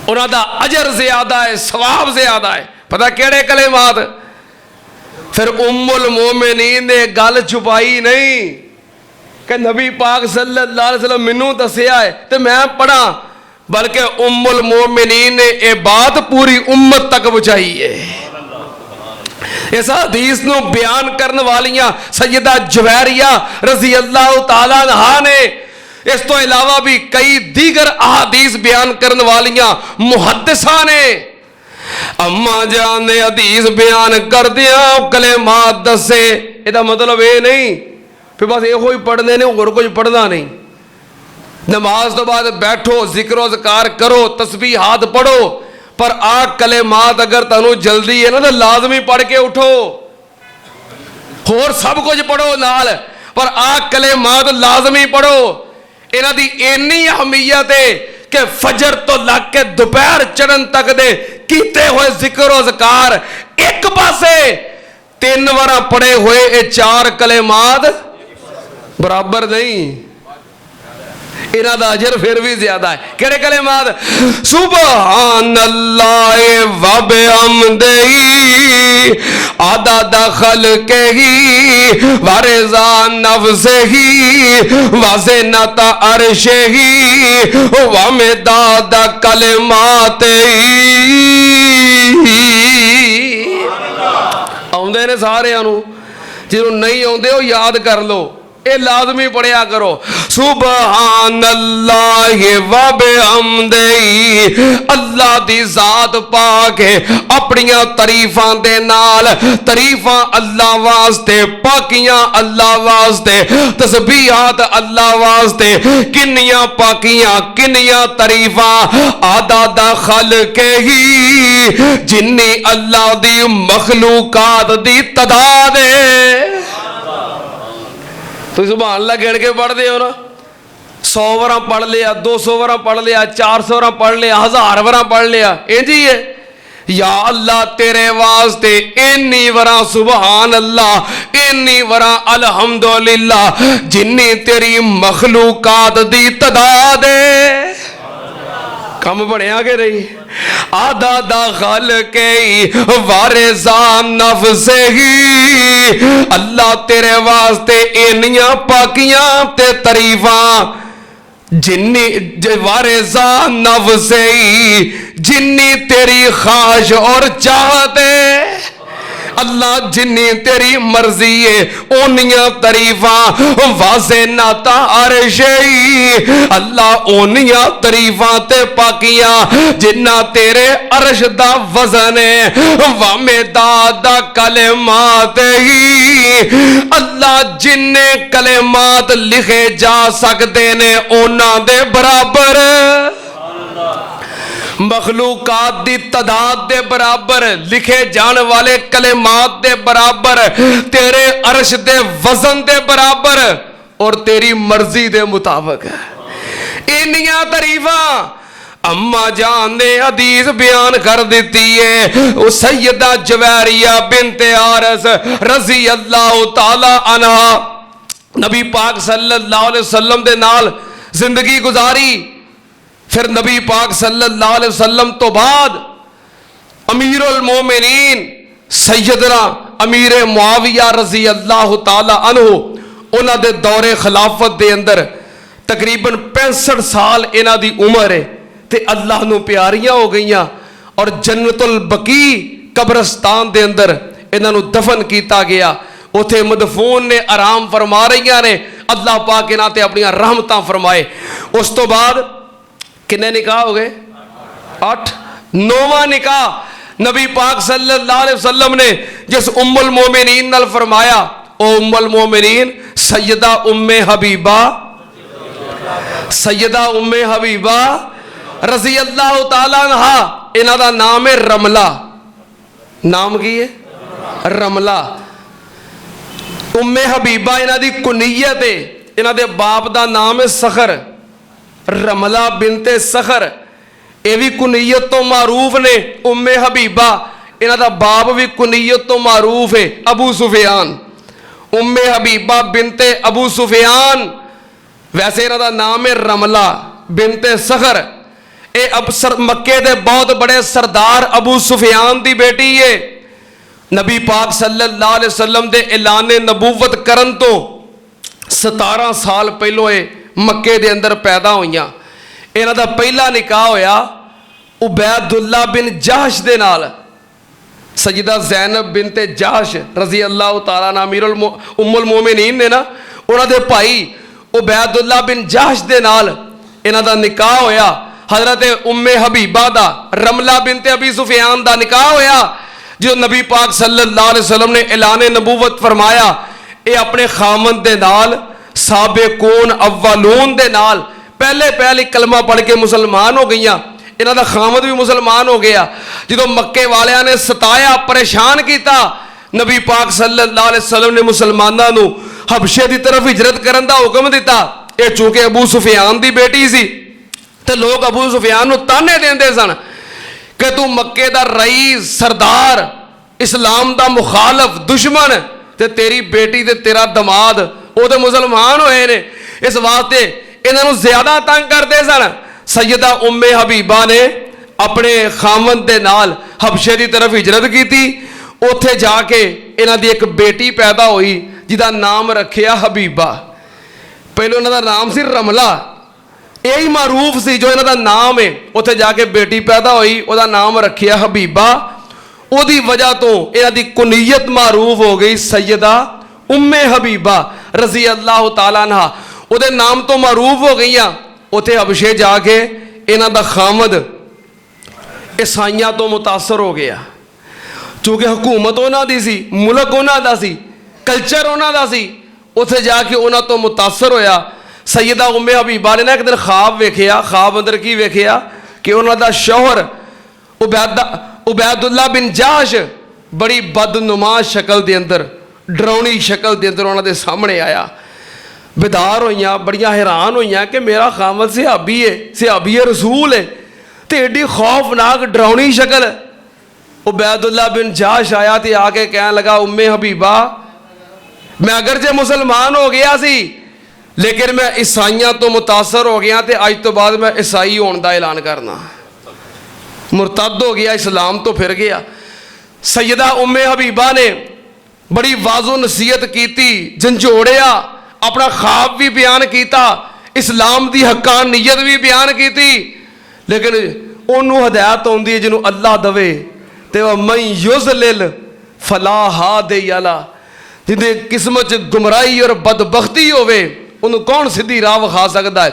उन्होंने अजर ज्यादा है, सवाब ज्यादा है। पता केड़े कलेमात? फिर उम्मुल मोमिनीन ने गल छुपाई नहीं कि नबी पाक सल्लल्लाहु अलैहि वसल्लम मैनू दसिया है ते मैं पढ़ा, बल्कि उम्मुल मोमिनीन ने यह बात पूरी उम्मत तक पहुंचाई है। इस हदीस को बयान करने वालियां सैयदा जुवैरिया रज़ी अल्लाह तआला अन्हा ने, इस तो इलावा भी कई दीगर अहादीस बयान करने वालियां मुहद्दिसा ने। अम्मा जान ने हदीस बयान कर दिया कलेमात दसे, इसका मतलब ये नहीं फिर बस यो ही पढ़ने ने और कुछ पढ़ना नहीं। नमाज तो बाद बैठो जिक्रो ज़कार करो तस्बीह हाथ पढ़ो, पर आ कलेमात अगर तुहानू जल्दी है ना तो लाजमी पढ़ के उठो, होर सब कुछ पढ़ो नाल, पर आ कलेमात लाजमी पढ़ो। इन्हां दी इन्नी अहमियत है कि फजर तो लग के दोपहर चढ़न तक दे कीते हुए जिक्र ज़कार एक पासे 3 वरा पढ़े हुए ये 4 कलेमात बराबर नहीं, इन्हां दा अजर फिर भी ज्यादा है। केड़े कलेमात? सुबहानल्लाह व बिहम्दिही आदाद खल्क़िही व रिज़ा नफ्सिही व ज़िनत अर्शिही व मिदाद कलिमातिही। आउंदे ने सारियां नूं, जिन्होंने नहीं आउंदे वो याद कर लो, ये लाजमी पढ़िया करो। सुबहानल्लाह व बिहम्दिही, अल्लाह दी जात पाक है अपनियां तरीफां दे नाल, तरीफां अल्लाह वास्ते, पाकियां अल्लाह वास्ते, तस्बीहात अल्लाह वास्ते, किन्नियां पाकियां किन्नियां तरीफां आदाद खल्क़िही, जिन्नी अल्लाह दी मखलूकात दी तादाद है। तो सुभान अल्लाह गिन के पढ़ते हो ना, 100 वरा पढ़ लिया, 200 वरा पढ़ लिया, 400 वरा पढ़ लिया, 1000 वरा पढ़ लिया, इंज ही है। या अल्लाह तेरे वास्ते इन्नी वरा सुबहान अल्लाह, इन्नी वरा अल्हम्दुलिल्लाह, जिन्नी तेरी मखलूकात दी तदाद है। कम बनया के नहीं। आधा दा खल के वारिसा नफ्से ही, अल्लाह तेरे वास्ते इन्नियां पाकियां ते तरीफा, जिन्नी वारिसा नफ्से ही, जिन्नी तेरी ख्वाहिश और चाहते अल्लाह, जिन्नी तेरी मर्जी है ओनियां तरीफा, वाजे नाता अरशई अल्लाह, ओनियां तरीफा ते पाकियां जिन्ना तेरे अरश दा वजन है। वामे दा कलेमात ही अल्लाह, जिन्ने कलेमात लिखे जा सकते ने ओना दे बराबर, मखलूकात दी तदाद दे बराबर, लिखे जाने वाले कलेमात दे बराबर, तेरे अर्श दे वजन दे बराबर और तेरी मर्जी दे मुताबिक इन्नियां तरीफा अम्मा जान ने हदीस बयान कर दी है। वो सैयदा जवैरिया बिनते आरस रजी अल्लाह तआला अन्हा नबी पाक सल्लल्लाहु अलैहि वसल्लम दे नाल जिंदगी गुजारी। फिर नबी पाक सल्लल्लाहु अलैहि वसल्लम तो बाद अमीरुल मोमिनीन सैयदना अमीर मुआविया रजी अल्लाह तआला अन्हु, उन्हां दे दौरे खिलाफत दे अंदर तकरीबन 65 साल इन्हां दी उम्र है ते अल्लाह नूं प्यारियां हो गईयां और जन्नतुल बकी कब्रस्तान दे अंदर इन्हां नूं दफन किया गया। उथे मदफून ने आराम फरमा रही ने, अल्लाह पाक इन्हां ते अपनी रहमतां फरमाए। उस तो बाद किन्ने निकाह हो गए? 8। 9वां निकाह नबी पाक सल्लल्लाहु अलैहि वसल्लम ने जिस उम्मुल मोमिनीन नाल फरमाया, ओ उम्मुल मोमिनीन सैयदा उम्मे हबीबा, सैयदा उम्मे हबीबा रजी अल्लाह तआला अन्हा, इन्हां दा नाम है रमला। नाम की है? रमला। उम्मे हबीबा इन्हां दी कुनीयत है। इन्हां दे बाप दा नाम है सखर, रमला बिनते सखर, ये भी कुनीयत तो मारूफ ने। उम्मे हबीबा इन्हां दा बाप भी कुनीयत तो मारूफ है, अबू सुफियान। उम्मे हबीबा बिनते अबू सुफियान, वैसे इन्हां दा नाम है रमला बिनते सखर। ये अब मक्के दे बहुत बड़े सरदार अबू सुफियान दी बेटी है। नबी पाक सल्लल्लाहु अलैहि वसल्लम दे ऐलाने नबूवत करन तो 17 साल पहलों ये मक्के दे अंदर पैदा होइयां। इन्हां दा पहला निकाह होया उबैदुल्ला बिन जहश दे नाल। सैयदा ज़ैनब बिनते जहश रजी अल्लाह तआला ना अमीरुल उम्मुल मोमिनीन ने ना, उन्हां दे भाई उबैदुल्ला बिन जहश दे नाल इन्हां दा निकाह होया। हजरत उम्मे हबीबा दा रमला बिनते अबी सुफियान दा निकाह होया। जो नबी पाक सल्लल्लाहु अलैहि वसल्लम ने ऐलाने नबूवत फरमाया, ये अपने खामन दे नाल साबिकून अव्वलून दे नाल पहले पहले कलमा पढ़ के मुसलमान हो गईयां। इन्हां दा खामद भी मुसलमान हो गया। जो मक्के वालियां ने सताया परेशान किया, नबी पाक सल्लल्लाहु अलैहि वसल्लम ने मुसलमानों नूं हबशे की तरफ हिजरत करने का हुक्म दिता। ये चूंकि अबू सुफियान की बेटी सी तो लोग अबू सुफियान नूं ताने देंदे सन कि तू मक्के दा रईस सरदार इस्लाम दा मुखालफ दुश्मन ते तेरी बेटी ते तेरा दमाद वो तो मुसलमान होए ने, इस वास्ते इन्हां नूं ज्यादा तंग करते सन। सैयदा उम्मे हबीबा ने अपने खामन दे नाल हबशे की तरफ हिजरत की। उत्थे जाके इन्हां दी एक बेटी पैदा हुई जिदा नाम रखिया हबीबा। पहले उन्हां दा नाम सी रमला, यही मारूफ सी जो इन्हां दा नाम है। उत्थे जाके बेटी पैदा हुई, उहदा नाम रखिया हबीबा। उहदी वजह तो इन्हां दी कुनीयत मारूफ हो गई सैयदा उम्मे हबीबा रजी अल्लाह तआला अन्हा। उहदे नाम तो मारूफ हो गई। उत्थे हबशे जाके इन्हां दा खामद ईसाइयां तो मुतासर हो गया, चूंकि हुकूमत उन्हां दी सी, मुल्क उन्हां दा सी, कल्चर उन्हां दा सी। उत्थे जाके उन्हां तो मुतासर होया। सैयदा उम्मे हबीबा ने ना एक दिन ख्वाब वेखिया। ख्वाब अंदर की वेखिया कि उन्हां दा शौहर उबैदुल्ला बिन जहश बड़ी बदनुमा शक्ल दे अंदर, डरावनी शक्ल दे अंदर उन्हां दे सामने आया। बेदार होइयां, बड़ियां हैरान होइयां कि मेरा खामद सिहाबी है, सिहाबी रसूल है, तो एडी खौफनाक डरावनी शक्ल। उबैदुल्लाह बिन जाश आया तो आके कहने लगा, उम्मे हबीबा मैं अगरचे मुसलमान हो गया सी लेकिन मैं ईसाइयों तो मुतासर हो गया तो अज तो बाद मैं ईसाई होने का ऐलान करना। मुरतद हो गया, इस्लाम तो फिर गया। सैयदा उम्मे हबीबा ने बड़ी वाजो नसीहत की, झंझोड़िया, अपना ख्वाब भी बयान किया, इस्लाम की हक्कानियत भी बयान की, लेकिन उन्होंने हदायत आती है जिन्होंने अल्लाह दवे तो मई युज़लिल फला हादी अला, जिंदे किस्मत च गुमराही और बदबख्ती होवे उन्होंने कौन सीधी राह विखा सकता है।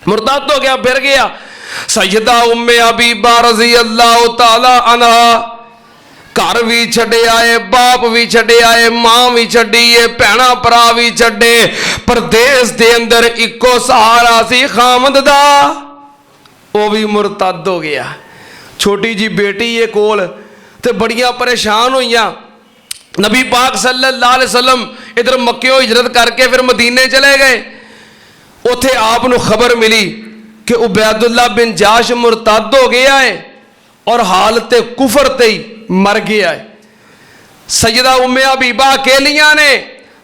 मुरतद हो गया, फिर गया। सैयदा उम्मे हबीबा रज़ी अल्लाह तआला अन्हा घर भी छड़े आए, बाप भी छड़े आए, मां भी छड़ी है, भैणा भरा भी छड़े। परदेस के अंदर इको सहारा सी खामद दा, वो भी मुरतद हो गया। छोटी जी बेटी है कोल ते बड़ियां परेशान होइयां। नबी पाक सल्लल्लाहु अलैहि वसल्लम इधर मक्के हिजरत करके फिर मदीने चले गए। उथे आप नूं खबर मिली कि उबैदुल्लाह बिन जाश मुरतद हो गया है और हालत कुफर ते ही मर गया है। सैयदा उम्मे हबीबा अकेलियां ने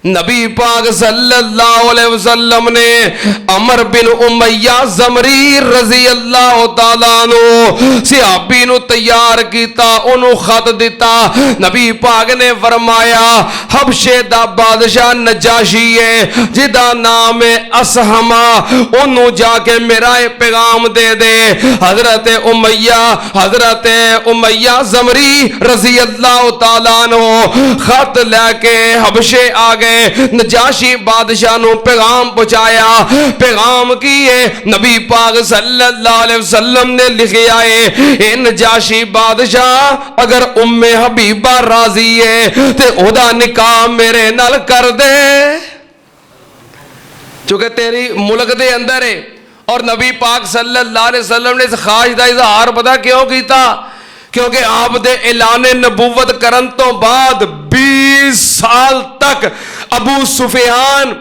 नबी पाक सल्लल्लाहु अलैहि वसल्लम ने अमर बिन उमैया ज़मरी रज़ी अल्लाह तआला अन्हु सहाबी नु तैयार किया, उन्होंने खत दिता। नबी पाक ने फरमाया हबशे दा बादशाह नजाशी है जिदा नाम है असहमा, उन्होंने जाके मेरा ये पैगाम दे दे। हजरत उमैया ज़मरी रज़ी अल्लाह तआला अन्हु खत लैके हबशे आ गए। नजाशी बादशाह नु पैगाम पहुंचाया। पैगाम की है नबी पाक सल्लल्लाहु अलैहि वसल्लम ने लिखा है, ए नजाशी बादशाह अगर उम्मे हबीबा राजी है ते ओदा निकाह मेरे नाल कर दे, क्योंकि तेरी मुल्क दे अंदर है। और नबी पाक सल्लल्लाहु अलैहि वसल्लम ने इस ख्वाहिश का इजहार पता क्यों किया? क्योंकि आप दे ऐलाने नबूवत करन तो बाद 20 साल तक अबू सुफियान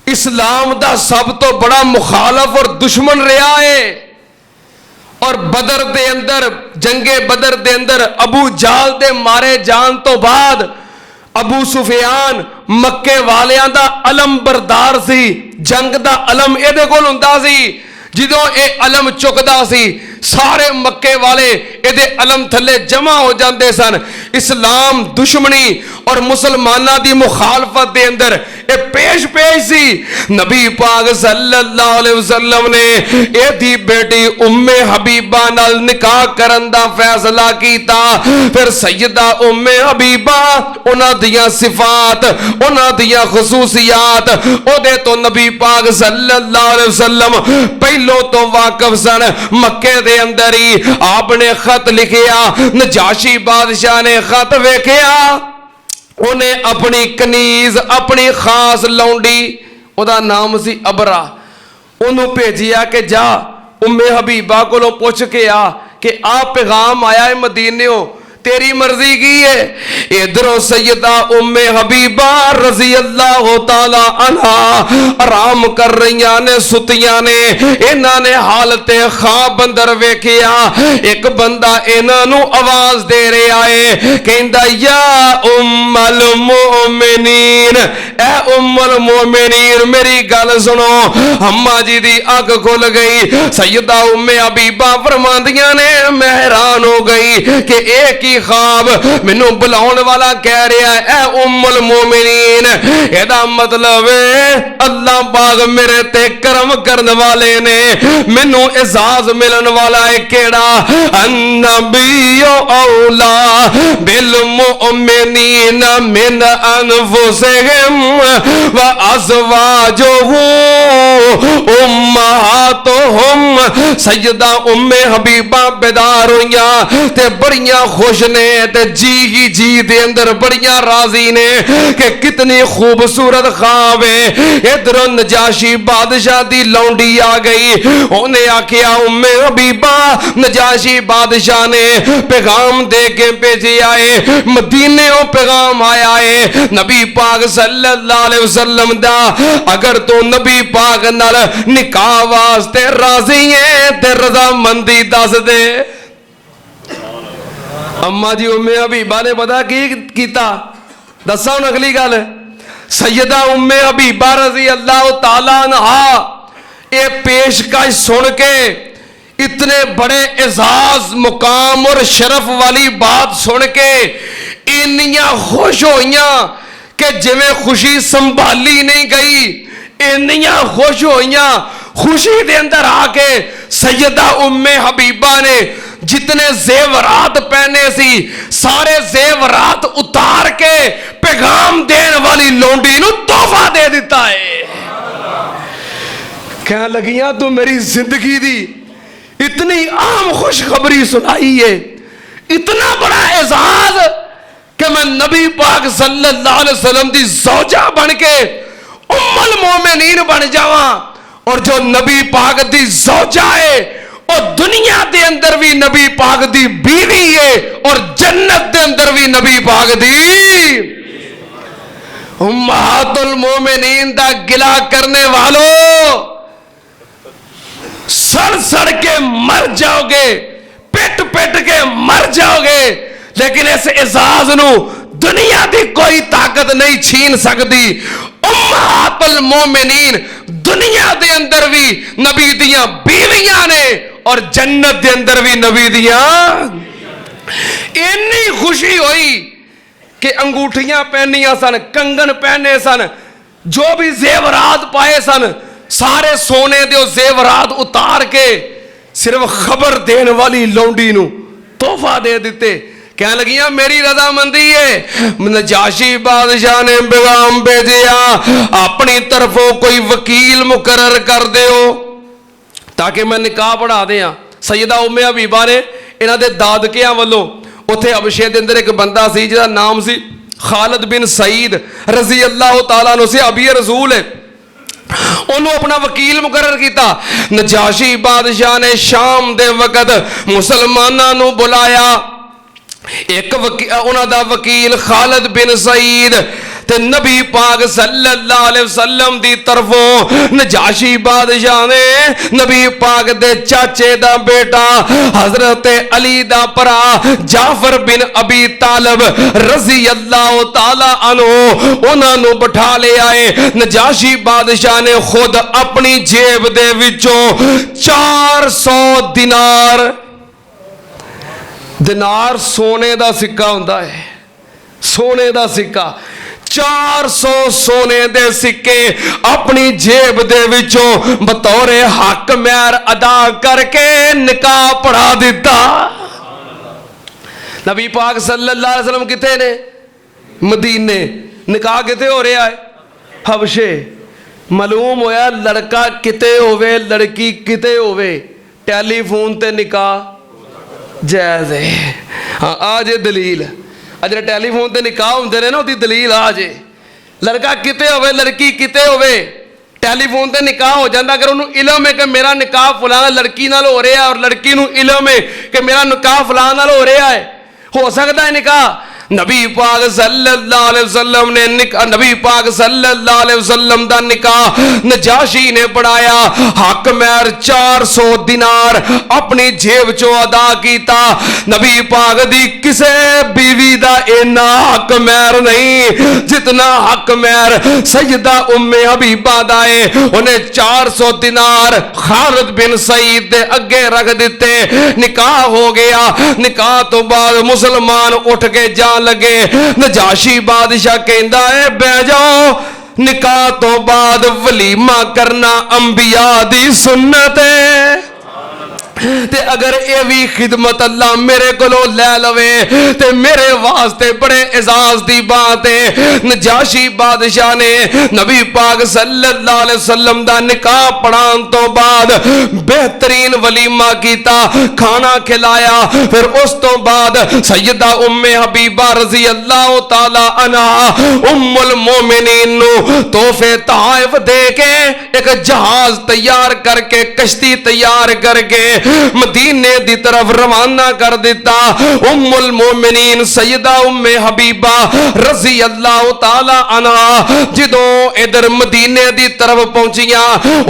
इस्लाम दा सब तो बड़ा मुखालफ और दुश्मन रहा है। और बदर दे अंदर, जंगे बदर दे अंदर अबू जाल दे मारे जान तो बाद अबू सुफियान मक्के वालियां दा अलम बरदार सी। जंग दा अलम एदे कोल हुंदा सी। जिदों ए अलम चुकदा सी सारे मक्के वाले एदे अलम थले जमा हो जाते सन। इस्लाम दुश्मनी और मुसलमाना दी मुखालफत दे अंदर ए पेश सी। नबी पाक सल्लल्लाहु अलैहि वसल्लम ने एदी बेटी उम्मे हबीबा नाल निकाह करन दा फैसला कीता। फिर सैयदा उम्मे हबीबा उन्हां दियां सिफात, उन्हां दियां खुसूसियात ओदे तो नबी पाक सल्लल्लाहु अलैहि वसल्लम पहलों तो वाकिफ सन। मक्के दे अंदर ही आपने खत लिखिया, नजाशी बादशाह ने खत वेखिया, उन्हें अपनी कनीज, अपनी खास लौंडी, ओदा नाम सी अबरा, उन्होंने भेजिया कि जा उम्मे हबीबा को पूछ के आ कि आ पैगाम आया है मदीनेओ, तेरी मर्जी की है। इधरों सैयदा उम्मे हबीबा रज़ी अल्लाह तआला अन्हा आराम कर रही ने, सुतियां ने। इन्हां ने हालत ख्वाब अंदर वेखिया एक बंदा इन्हां नू आवाज दे रहा है, कहंदा या उम्मल मोमिनीन, ए उम्मल मोमिनीन मेरी गल सुनो। अम्मा जी दी अग खुल गई। सैयदा उम्मे हबीबा फरमांदियां ने मैं हैरान हो गई कि एक ही ख्वाब मैनू बुलाने वाला कह रहा है ए उम्मुल मोमिनीन। एदा मतलब है अल्लाह पाक मेरे ते करम करने वाले ने, मैनू एजाज मिलन वाला है केड़ा, अन्नबियो औला बिल मोमिनीन मिन अनफुसिहिम व अज़वाजुहु उम्महातुहुम। सैयदा उम्मे हबीबा बेदार होइया ते बड़ियां खुश ने ते जी ही जी दे अंदर बड़ियां राजी ने कि कितनी खूबसूरत ख्वाब है। इधरों नजाशी बादशाह दी लौंडी आ गई। उन्हें आखिया उम्मे हबीबा नजाशी बादशाह ने पैगाम दे के भेजे आए, मदीने पैगाम आया है नबी पाक सल्लल्लाहु अलैहि वसल्लम दा, अगर तू नबी पाक नाल निकाह वास्ते राजी है ते रजामंदी दस दे। अम्मा जी उम्मे हबीबा ने पता की कीता, दसा हुण अगली गल। सैयदा उम्मे हबीबा रजी अल्लाह तआला अन्हा ये पेशकश सुन के, इतने बड़े एजाज मुकाम और शरफ वाली बात सुन के इन्नियां खुश होइयां कि जिवें खुशी संभाली नहीं गई, इन्नियां खुश होइयां। खुशी दे अंदर आके सैयदा उम्मे हबीबा ने जितने जेवरात पहने सी सारे जेवरात उतार के पैगाम देने वाली लोंडी नू तोहफा दे दिता है। कह लगियां तू मेरी जिंदगी दी इतनी आम खुशखबरी सुनाई है, इतना बड़ा एजाज कि मैं नबी पाक सल्लल्लाहु अलैहि वसल्लम दी ज़ौजा बन के उम्मुल मोमिनीन बन जावा। और जो नबी पाक दी ज़ौजा है और दुनिया दे अंदर भी नबी पाक दी बीवी है और जन्नत दे अंदर भी नबी पाक दी उम्महातुल मोमिनीन दा गिला करने वालों, सड़ सड़ के मर जाओगे, पिट पिट के मर जाओगे, लेकिन इस एजाज नू दुनिया दी कोई ताकत नहीं छीन सकती। उम्महातुल मोमिनीन दुनिया दे अंदर भी नबी दियां बीवियां ने और जन्नत दे अंदर भी नबी दियां। इन्नी खुशी हुई कि अंगूठियां पहनियां सन, कंगन पहने सन, जो भी जेवरात पाए सन सारे सोने दे जेवरात उतार के सिर्फ खबर देने वाली लौंडी नू तोहफा दे दिते। कह लगियां मेरी रजामंदी है। नजाशी बादशाह ने पैगाम भेजा अपनी तरफों कोई वकील मुकर्रर कर दियो ताकि मैं निकाह पढ़ा दियां। सैयदा उम्मे हबीबा ने इन्हां दे दादकियां वालों उत्थे हबशे दे अंदर एक बंदा सी जिहदा नाम सी खालिद बिन सईद रजी अल्लाह तआला अन्हु, सहाबी रसूल है। उन्होंने अपना वकील मुकर्रर किया। नजाशी बादशाह ने शाम दे वक्त मुसलमाना नू बुलाया। एक उन्होंने वकील खालिद बिन सईद ते नबी पाक सल्लल्लाहु अलैहि वसल्लम दी तरफों नजाशी बादशाह ने नबी पाक दे चाचे दा बेटा हजरत अली दा भरा जाफर बिन अबी तालिब रजी अल्लाह तआला अन्हु उन्होंने बिठा ले आए। नजाशी बादशाह ने खुद अपनी जेब दे विचों 400 दिनार, दिनार सोने दा सिक्का हुंदा है, सोने दा सिक्का, 400 सोने दे सिक्के अपनी जेब दे विचों बतौर हक महर अदा करके निकाह पढ़ा दिता। नबी पाक सल्लल्लाहु अलैहि वसल्लम किथे ने? मदीने। निकाह किथे हो रहा है? हबशे। मालूम होया लड़का किते होवे लड़की किते होवे, टेलीफोन ते निकाह जायज़ है। हाँ आज दलील अजरे टेलीफोन ते निकाह होंदे ने ना उसकी दलील आज लड़का किते होवे लड़की किते होवे टेलीफोन ते निकाह हो जाता। अगर उन्होंने इलम है कि मेरा निकाह फलाना लड़की नाल हो रहा है और लड़की नूं इलम है कि मेरा निकाह फलाना नाल हो रहा है, हो सकता है निकाह। नबी पाक सल्लल्लाहु अलैहि वसल्लम ने नबी पाक सल्लल्लाहु अलैहि वसल्लम दा निकाह नजाशी ने पढ़ाया। हक महर 400 दिनार अपनी जेब चो अदा किया। नबी पाक दी किसे बीवी दा इन्ना हक महर नहीं जितना हक महर सैयदा उम्मे हबीबा दा है। उन्हें 400 दिनार खालिद बिन सईद दे अगे रख दिते। निकाह हो गया। निकाह तो बाद मुसलमान उठ के जा लगे। नजाशी बादशाह कहता है बह जाओ, निकाह तो बाद वलीमा करना अंबिया दी सुन्नत है। ते अगर ये भी खिदमत अल्लाह मेरे को लै लवे ते मेरे वास्ते बड़े एजाज दी बात है। नजाशी बादशाह ने नबी पाक सल्लल्लाहु अलैहि वसल्लम दा निकाह पढ़ान तो बाद बेहतरीन वलीमा कीता, खाना खिलाया। फिर उस तो बाद सैयदा उम्मे हबीबा रजी अल्लाह तआला अन्हा उम्मुल मोमिनीन नु तोहफे तोहफ दे के एक जहाज तैयार करके, कश्ती तैयार करके मदीने दी तरफ रवाना कर दिता। उम्मुल मोमिनीन सैयदा उम्मे हबीबा रज़ी अल्लाह तआला अन्हा जदों इधर मदीने दी तरफ पहुंचियां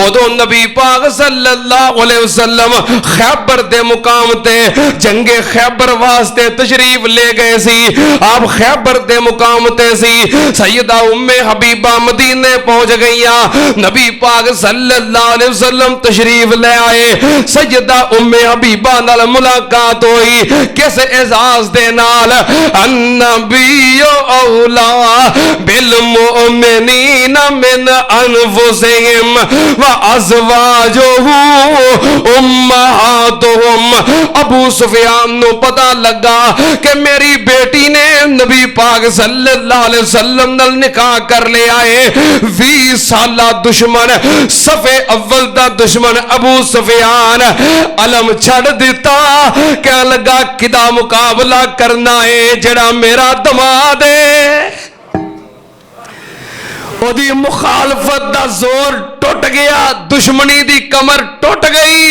उदों नबी पाक सल्लल्लाहु अलैहि वसल्लम खैबर दे मुकाम ते जंगे खैबर वास्ते तशरीफ ले गए सी। आप खैबर दे मुकाम ते सी। सैयदा उम्मे हबीबा मदीने पहुंच गईयां। नबी पाक सल्लल्लाहु अलैहि वसल्लम तशरीफ ले आए। सैयदा उम्मे हबीबा नाल मुलाकात हुई किस एजाज दे नाल, अन्नबियो औला बिल मोमिनीना मिन अनफुसिहिम व अज़वाजुहु उम्महातुहुम। अबू सुफियान नु पता लगा कि मेरी बेटी ने नबी पाक सल्लल्लाहु अलैहि वसल्लम नाल निकाह कर लिया है। 20 साला दुश्मन सफे अव्वल दा दुश्मन अबू सुफियान अलम छड़ दिता। कह लगा किदा मुकाबला करना है जड़ा मेरा दमाद है। ओदी मुखालफत दा जोर टुट गया, दुश्मनी दी कमर टुट गई।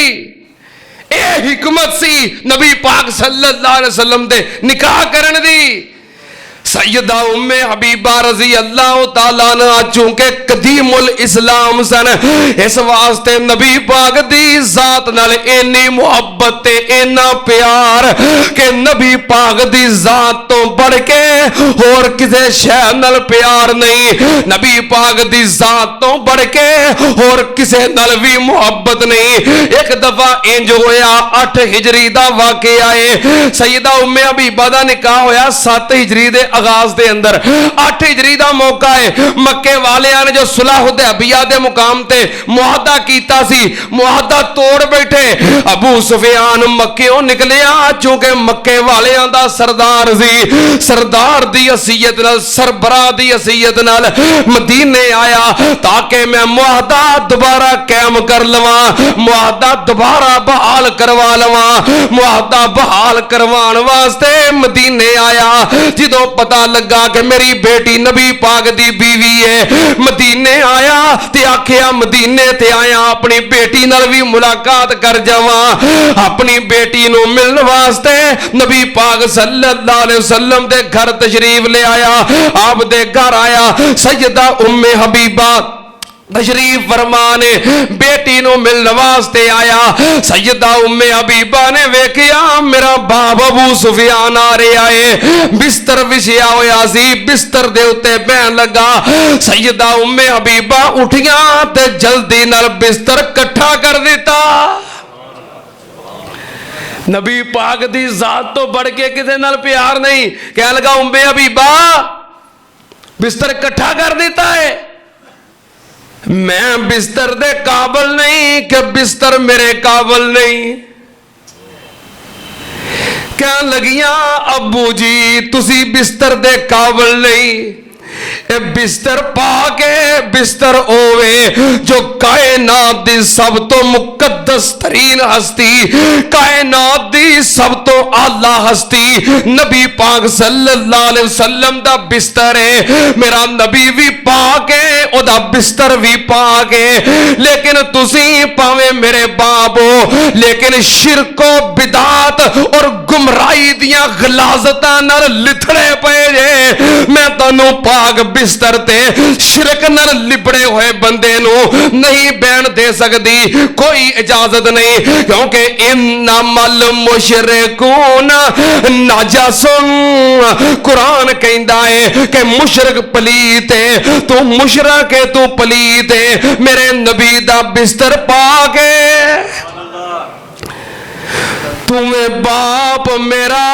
ए हिकमत सी नबी पाक सल्लल्लाहु अलैहि वसल्लम दे निकाह करन दी। सैयदा उम्मे हबीबा रज़ी अल्लाह तआला अन्हा चूंकि कदीमुल इस्लाम सन, इस वास्ते नबी पाक दी जात नाल इन्नी मुहब्बत ते इन्ना प्यार कि नबी पाक दी जात तो बढ़ के होर किसे शै नाल प्यार नहीं, नबी पाक दी जात तो बढ़ के होर किसे नाल भी मुहब्बत नहीं। एक दफा इंज होया 8 हिजरी दा वाकया है। सैयदा उम्मे हबीबा दा निकाह होया 7 हिजरी दे आगाज दे अंदर। 8 हिजरी दा मौका है। मक्के वालियां ने जो सुलह हुदैबिया दे मुकाम ते मुआहदा कीता सी, मुआहदा तोड़ बैठे। अबू सुफियान मक्केओं निकलिया चूंकि मक्के वालियां दा सरदार सी। सरदार दी हसीयत नाल, सरबराह दी हसीयत नाल मदीने आया ताकि मैं मुआहदा दोबारा कायम कर लवां, मुआहदा दोबारा बहाल करवा लवां। मुआहदा बहाल करवाण वास्ते मदीने आया। जदों पता लगा कि मेरी बेटी नबी पाक दी बीवी है, मदीने आया ते आखिया मदीने ते आया अपनी बेटी नाल भी मुलाकात कर जावां। अपनी बेटी नु मिलने वास्ते नबी पाक सल्लल्लाहु अलैहि वसल्लम दे घर तशरीफ ले आया। आप दे घर आया सैयदा उम्मे हबीबा तशरीफ फरमाने बेटी नु मिलने वास्ते आया। सैयदा उम्मे हबीबा ने वेखिया मेरा बाप अबू सुफियान आ रहा है। बिस्तर विछया होया सी, बिस्तर दे उत्ते बहन लगा। सैयदा उम्मे हबीबा उठिया ते जल्दी नाल बिस्तर कट्ठा कर दिता। नबी पाक दी जात तो बढ़ के किसे नाल प्यार नहीं। कह लगा उम्मे हबीबा बिस्तर कट्ठा कर देता है। मैं बिस्तर दे काबिल नहीं कि बिस्तर मेरे काबिल नहीं। कह लगिया अबू जी तुसी बिस्तर दे काबिल नहीं। बिस्तर पाके बिस्तर ओवे जो कायनात दी सब तो मुकद्दस तरीन हस्ती, कायनात दी सब तो आला हस्ती नबी पाक सल्लल्लाहु अलैहि वसल्लम दा बिस्तर है। मेरा नबी भी पाक है, ओदा बिस्तर भी पाक है। लेकिन तुसी भावे मेरे बाप हो, लेकिन शिरको बिदात और गुमराही दियां गलाजतां नाल लिथड़े पे जे। मैं तन्नू पाक बिस्तर ते शिरक नाल लिबड़े हुए बंदे नु नहीं बैन दे सकती, कोई इजाजत नहीं। क्योंकि इन्नमल मुशरिकून नाजसून, कुरान कहंदा है कि मुशरिक पलीत है। तू मुशरिक है, तू पलीत है। मेरे नबी दा बिस्तर पाक है। तुम्हें बाप मेरा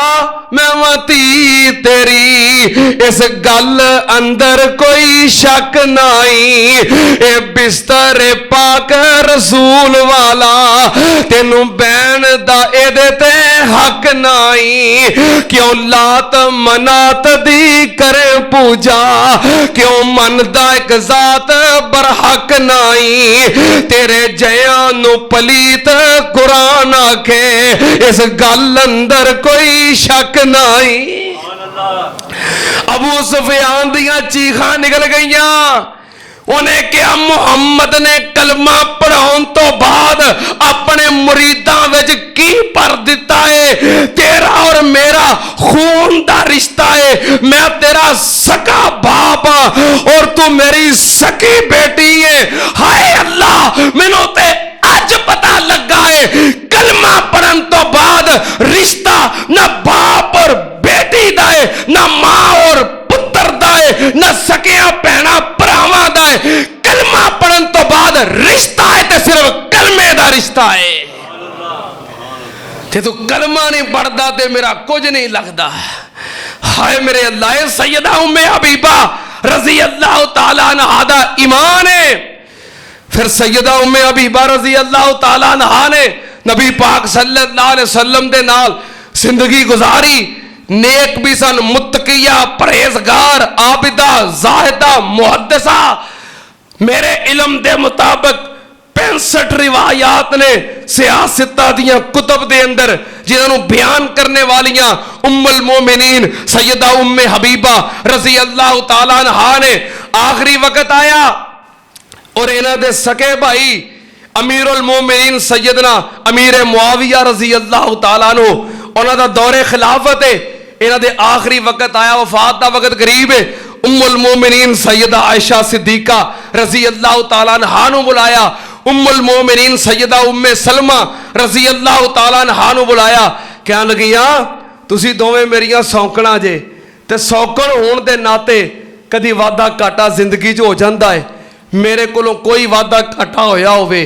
मैं मती तेरी, इस गल अंदर कोई शक नहीं। ए बिस्तर पाक रसूल वाला, तेनू बैन दा एदे ते हक नहीं। क्यों लात मनात दी करे पूजा, क्यों मनदा एक जात बरहक नहीं। तेरे जया नु पलीत कुरान आखे, इस गल अंदर कोई शक नहीं। अबू सुफियान दियां चीखां निकल गईयां। उन्हें क्या मुहम्मद ने कलमा पढ़ाउण तो बाद अपने मुरीदां विच भर दिता है। तेरा और मेरा खून का रिश्ता है। मैं तेरा सका बाप और तू मेरी सकी बेटी है। हाय अल्लाह, मैनू ते अज पता लगा है कलमा पढ़न तो बाद रिश्ता ना बाप और बेटी दा है, ना मां और पुत्र दा है, ना सकिया भैणा भरावां दा है। कलमा पढ़न तो बाद रिश्ता है ते सिर्फ कलमे दा रिश्ता है। जे तू कलमा नहीं पढ़दा ते मेरा कुछ नहीं लगदा। हाय मेरे अल्लाह, सैयदा उम्मे हबीबा रजी अल्लाह तआला अन्हा दा ईमान है। फिर सैयदा उम्मे हबीबा रजी अल्लाह तआला अन्हा ने नबी पाक सल्लल्लाहु अलैहि वसल्लम दे नाल जिंदगी गुजारी। नेक भी सन, मुत्तकिया, परहेजगार, आबिदा, जाहिदा, मुहद्दिसा। मेरे इल्म दे मुताबिक 65 रिवायात ने सियासता दियां कुतब दे अंदर जिन्होंने बयान करने वालियां उम्मुल मोमिनीन सैयदा उम्मे हबीबा रजी अल्लाह तआला अन्हा ने आखिरी वक्त आया और इन्हां दे सके भाई अमीरुल मोमिनीन सैयदना अमीर मुआविया रजी अल्लाह तआला अन्हु उन्हां दा दौरे खिलाफत है। इन्हां दे आखिरी वक्त आया, वफात दा वक्त करीब है। उम्मुल मोमिनीन सैयदा आयशा सिद्दीका रजी अल्लाह तआला अन्हा नु बुलाया। उम्मुल मोमिनीन सैयदा उम्मे सलमा रजी अल्लाह तआला अन्हा नु बुलाया। कहन लगियां तुसी दोवें मेरियां सौकणा जे ते सौकण होण दे नाते कदी वादा घाटा जिंदगी च हो जांदा है। मेरे कोलों कोई वादा घाटा होया होवे,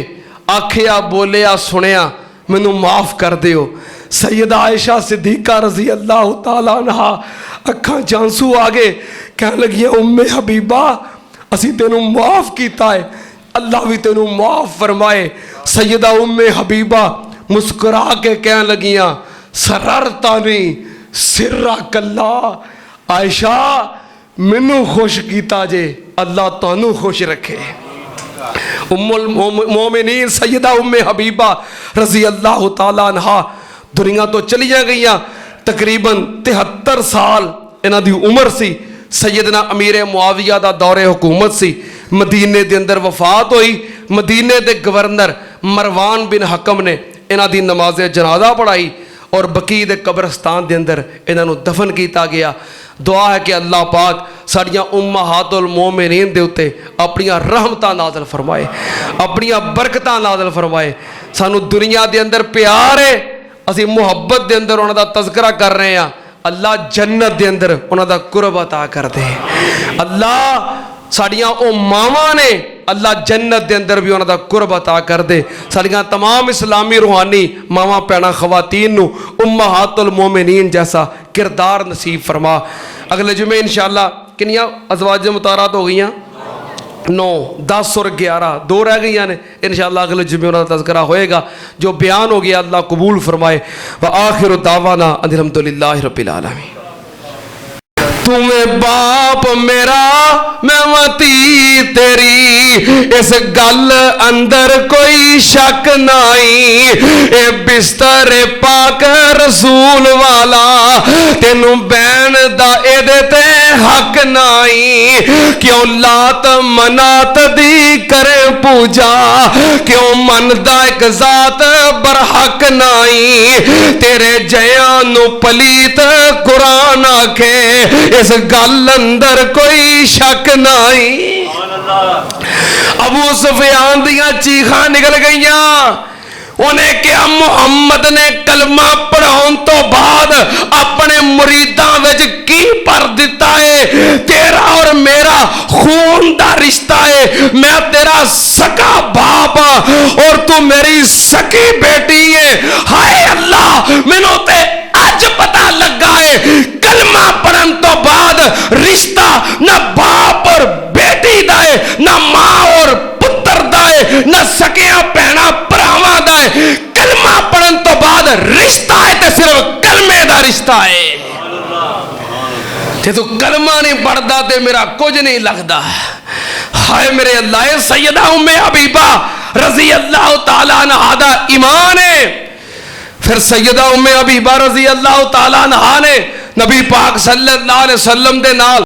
आखिया बोलिया सुनिया मैनू माफ कर दियो। सैयदा आयशा सिद्दीका रजी अल्लाह तआला अन्हा अखां जांसू आ गए। कहन लगियां उम्मे हबीबा असी तेनू माफ किया है, अल्लाह भी तेनू माफ फरमाए। सैयदा उम्मे हबीबा मुस्कुरा के कहन लगियां सररतानी सिर्रा कल्ला, आयशा मैनू खुश किया जे, अल्लाह तानू खुश रखे। उम्मुल मोमिनीन सैयदा उम्मे हबीबा रजी अल्लाह तआला अन्हा दुनिया तो चलिया गईयां। तकरीबन 73 साल इन्हां दी उम्र सी। सैयदना अमीर मुआविया दा दौरे हुकूमत सी। मदीने दे अंदर वफात हुई। मदीने दे गवर्नर मरवान बिन हकम ने इन्हां दी नमाज जनाजा पढ़ाई और बकी दे कब्रस्तान दे अंदर इन्हां नू दफन किया गया। दुआ है कि अल्लाह पाक साड़ियां उम्महातुल मोमिनीन दे उत्ते अपनियां रहमतां नाज़िल फरमाए, अपनियां बरकतां नाज़िल फरमाए। सानू दुनिया दे अंदर प्यार है, असी मुहब्बत दे अंदर उन्हां दा तज़किरा कर रहे हैं। अल्लाह जन्नत दे अंदर उन्हां दा कुर्ब अता कर दे। अल्लाह साड़ियां ओ मावां ने, अल्लाह जन्नत दे अंदर भी उन्हां दा कुर्ब अता कर दे। साड़ियां तमाम इस्लामी रूहानी मावां भैणां खवातीन नू उम्महातुल मोमिनीन जैसा किरदार नसीब फरमा। अगले जुमे इंशाअल्लाह किनियां अज़वाज मुतारात हो गईयां? 9, 10 और 11 2 रह गई ने। इंशाअल्लाह अगले जुमे उनका तज़किरा होएगा। जो बयान हो गया अल्लाह कबूल फरमाए। व आखिर दावाना अल्हम्दुलिल्लाहि रब्बिल आलमीन। तुम्हें बाप मेरा मैं मती तेरी, इस गल अंदर कोई शक नहीं। ए बिस्तर पाक रसूल वाला, तेनू बैन दा एदे ते हक नहीं। क्यों लात मनात दी करे पूजा, क्यों मन दा एक जात बरहक नहीं। तेरे जया नू पलीत कुरान आखे, इस गल अंदर कोई शक नहीं। अबू सुफियान दियां चीखां निकल गईयां। उन्हें क्या मुहम्मद ने कलमा पढ़ाउण तो बाद अपने मुरीदां विच की भर दिता है? तेरा और मेरा खून का रिश्ता है। मैं तेरा सका बाप और तू मेरी सकी बेटी है। हाय अल्लाह, मैनू ते अज पता लगा है कलमा पढ़न तो बाद रिश्ता ना बाप और बेटी दा है, ना मां और पुत्र दा है, ना सकिया भैणा भरावां दा है। कलमा पढ़न तो बाद रिश्ता है ते सिर्फ कलमे दा रिश्ता है। जे तू कलमा नहीं पढ़दा ते मेरा कुछ नहीं लगदा। हाय मेरे अल्लाह, सैयदा उम्मे हबीबा रजी अल्लाह तआला अन्हा दा ईमान है। फिर सैयदा उम्मे हबीबा रजी अल्लाह तआला अन्हा ने नबी पाक सल्लल्लाहु अलैहि वसल्लम दे नाल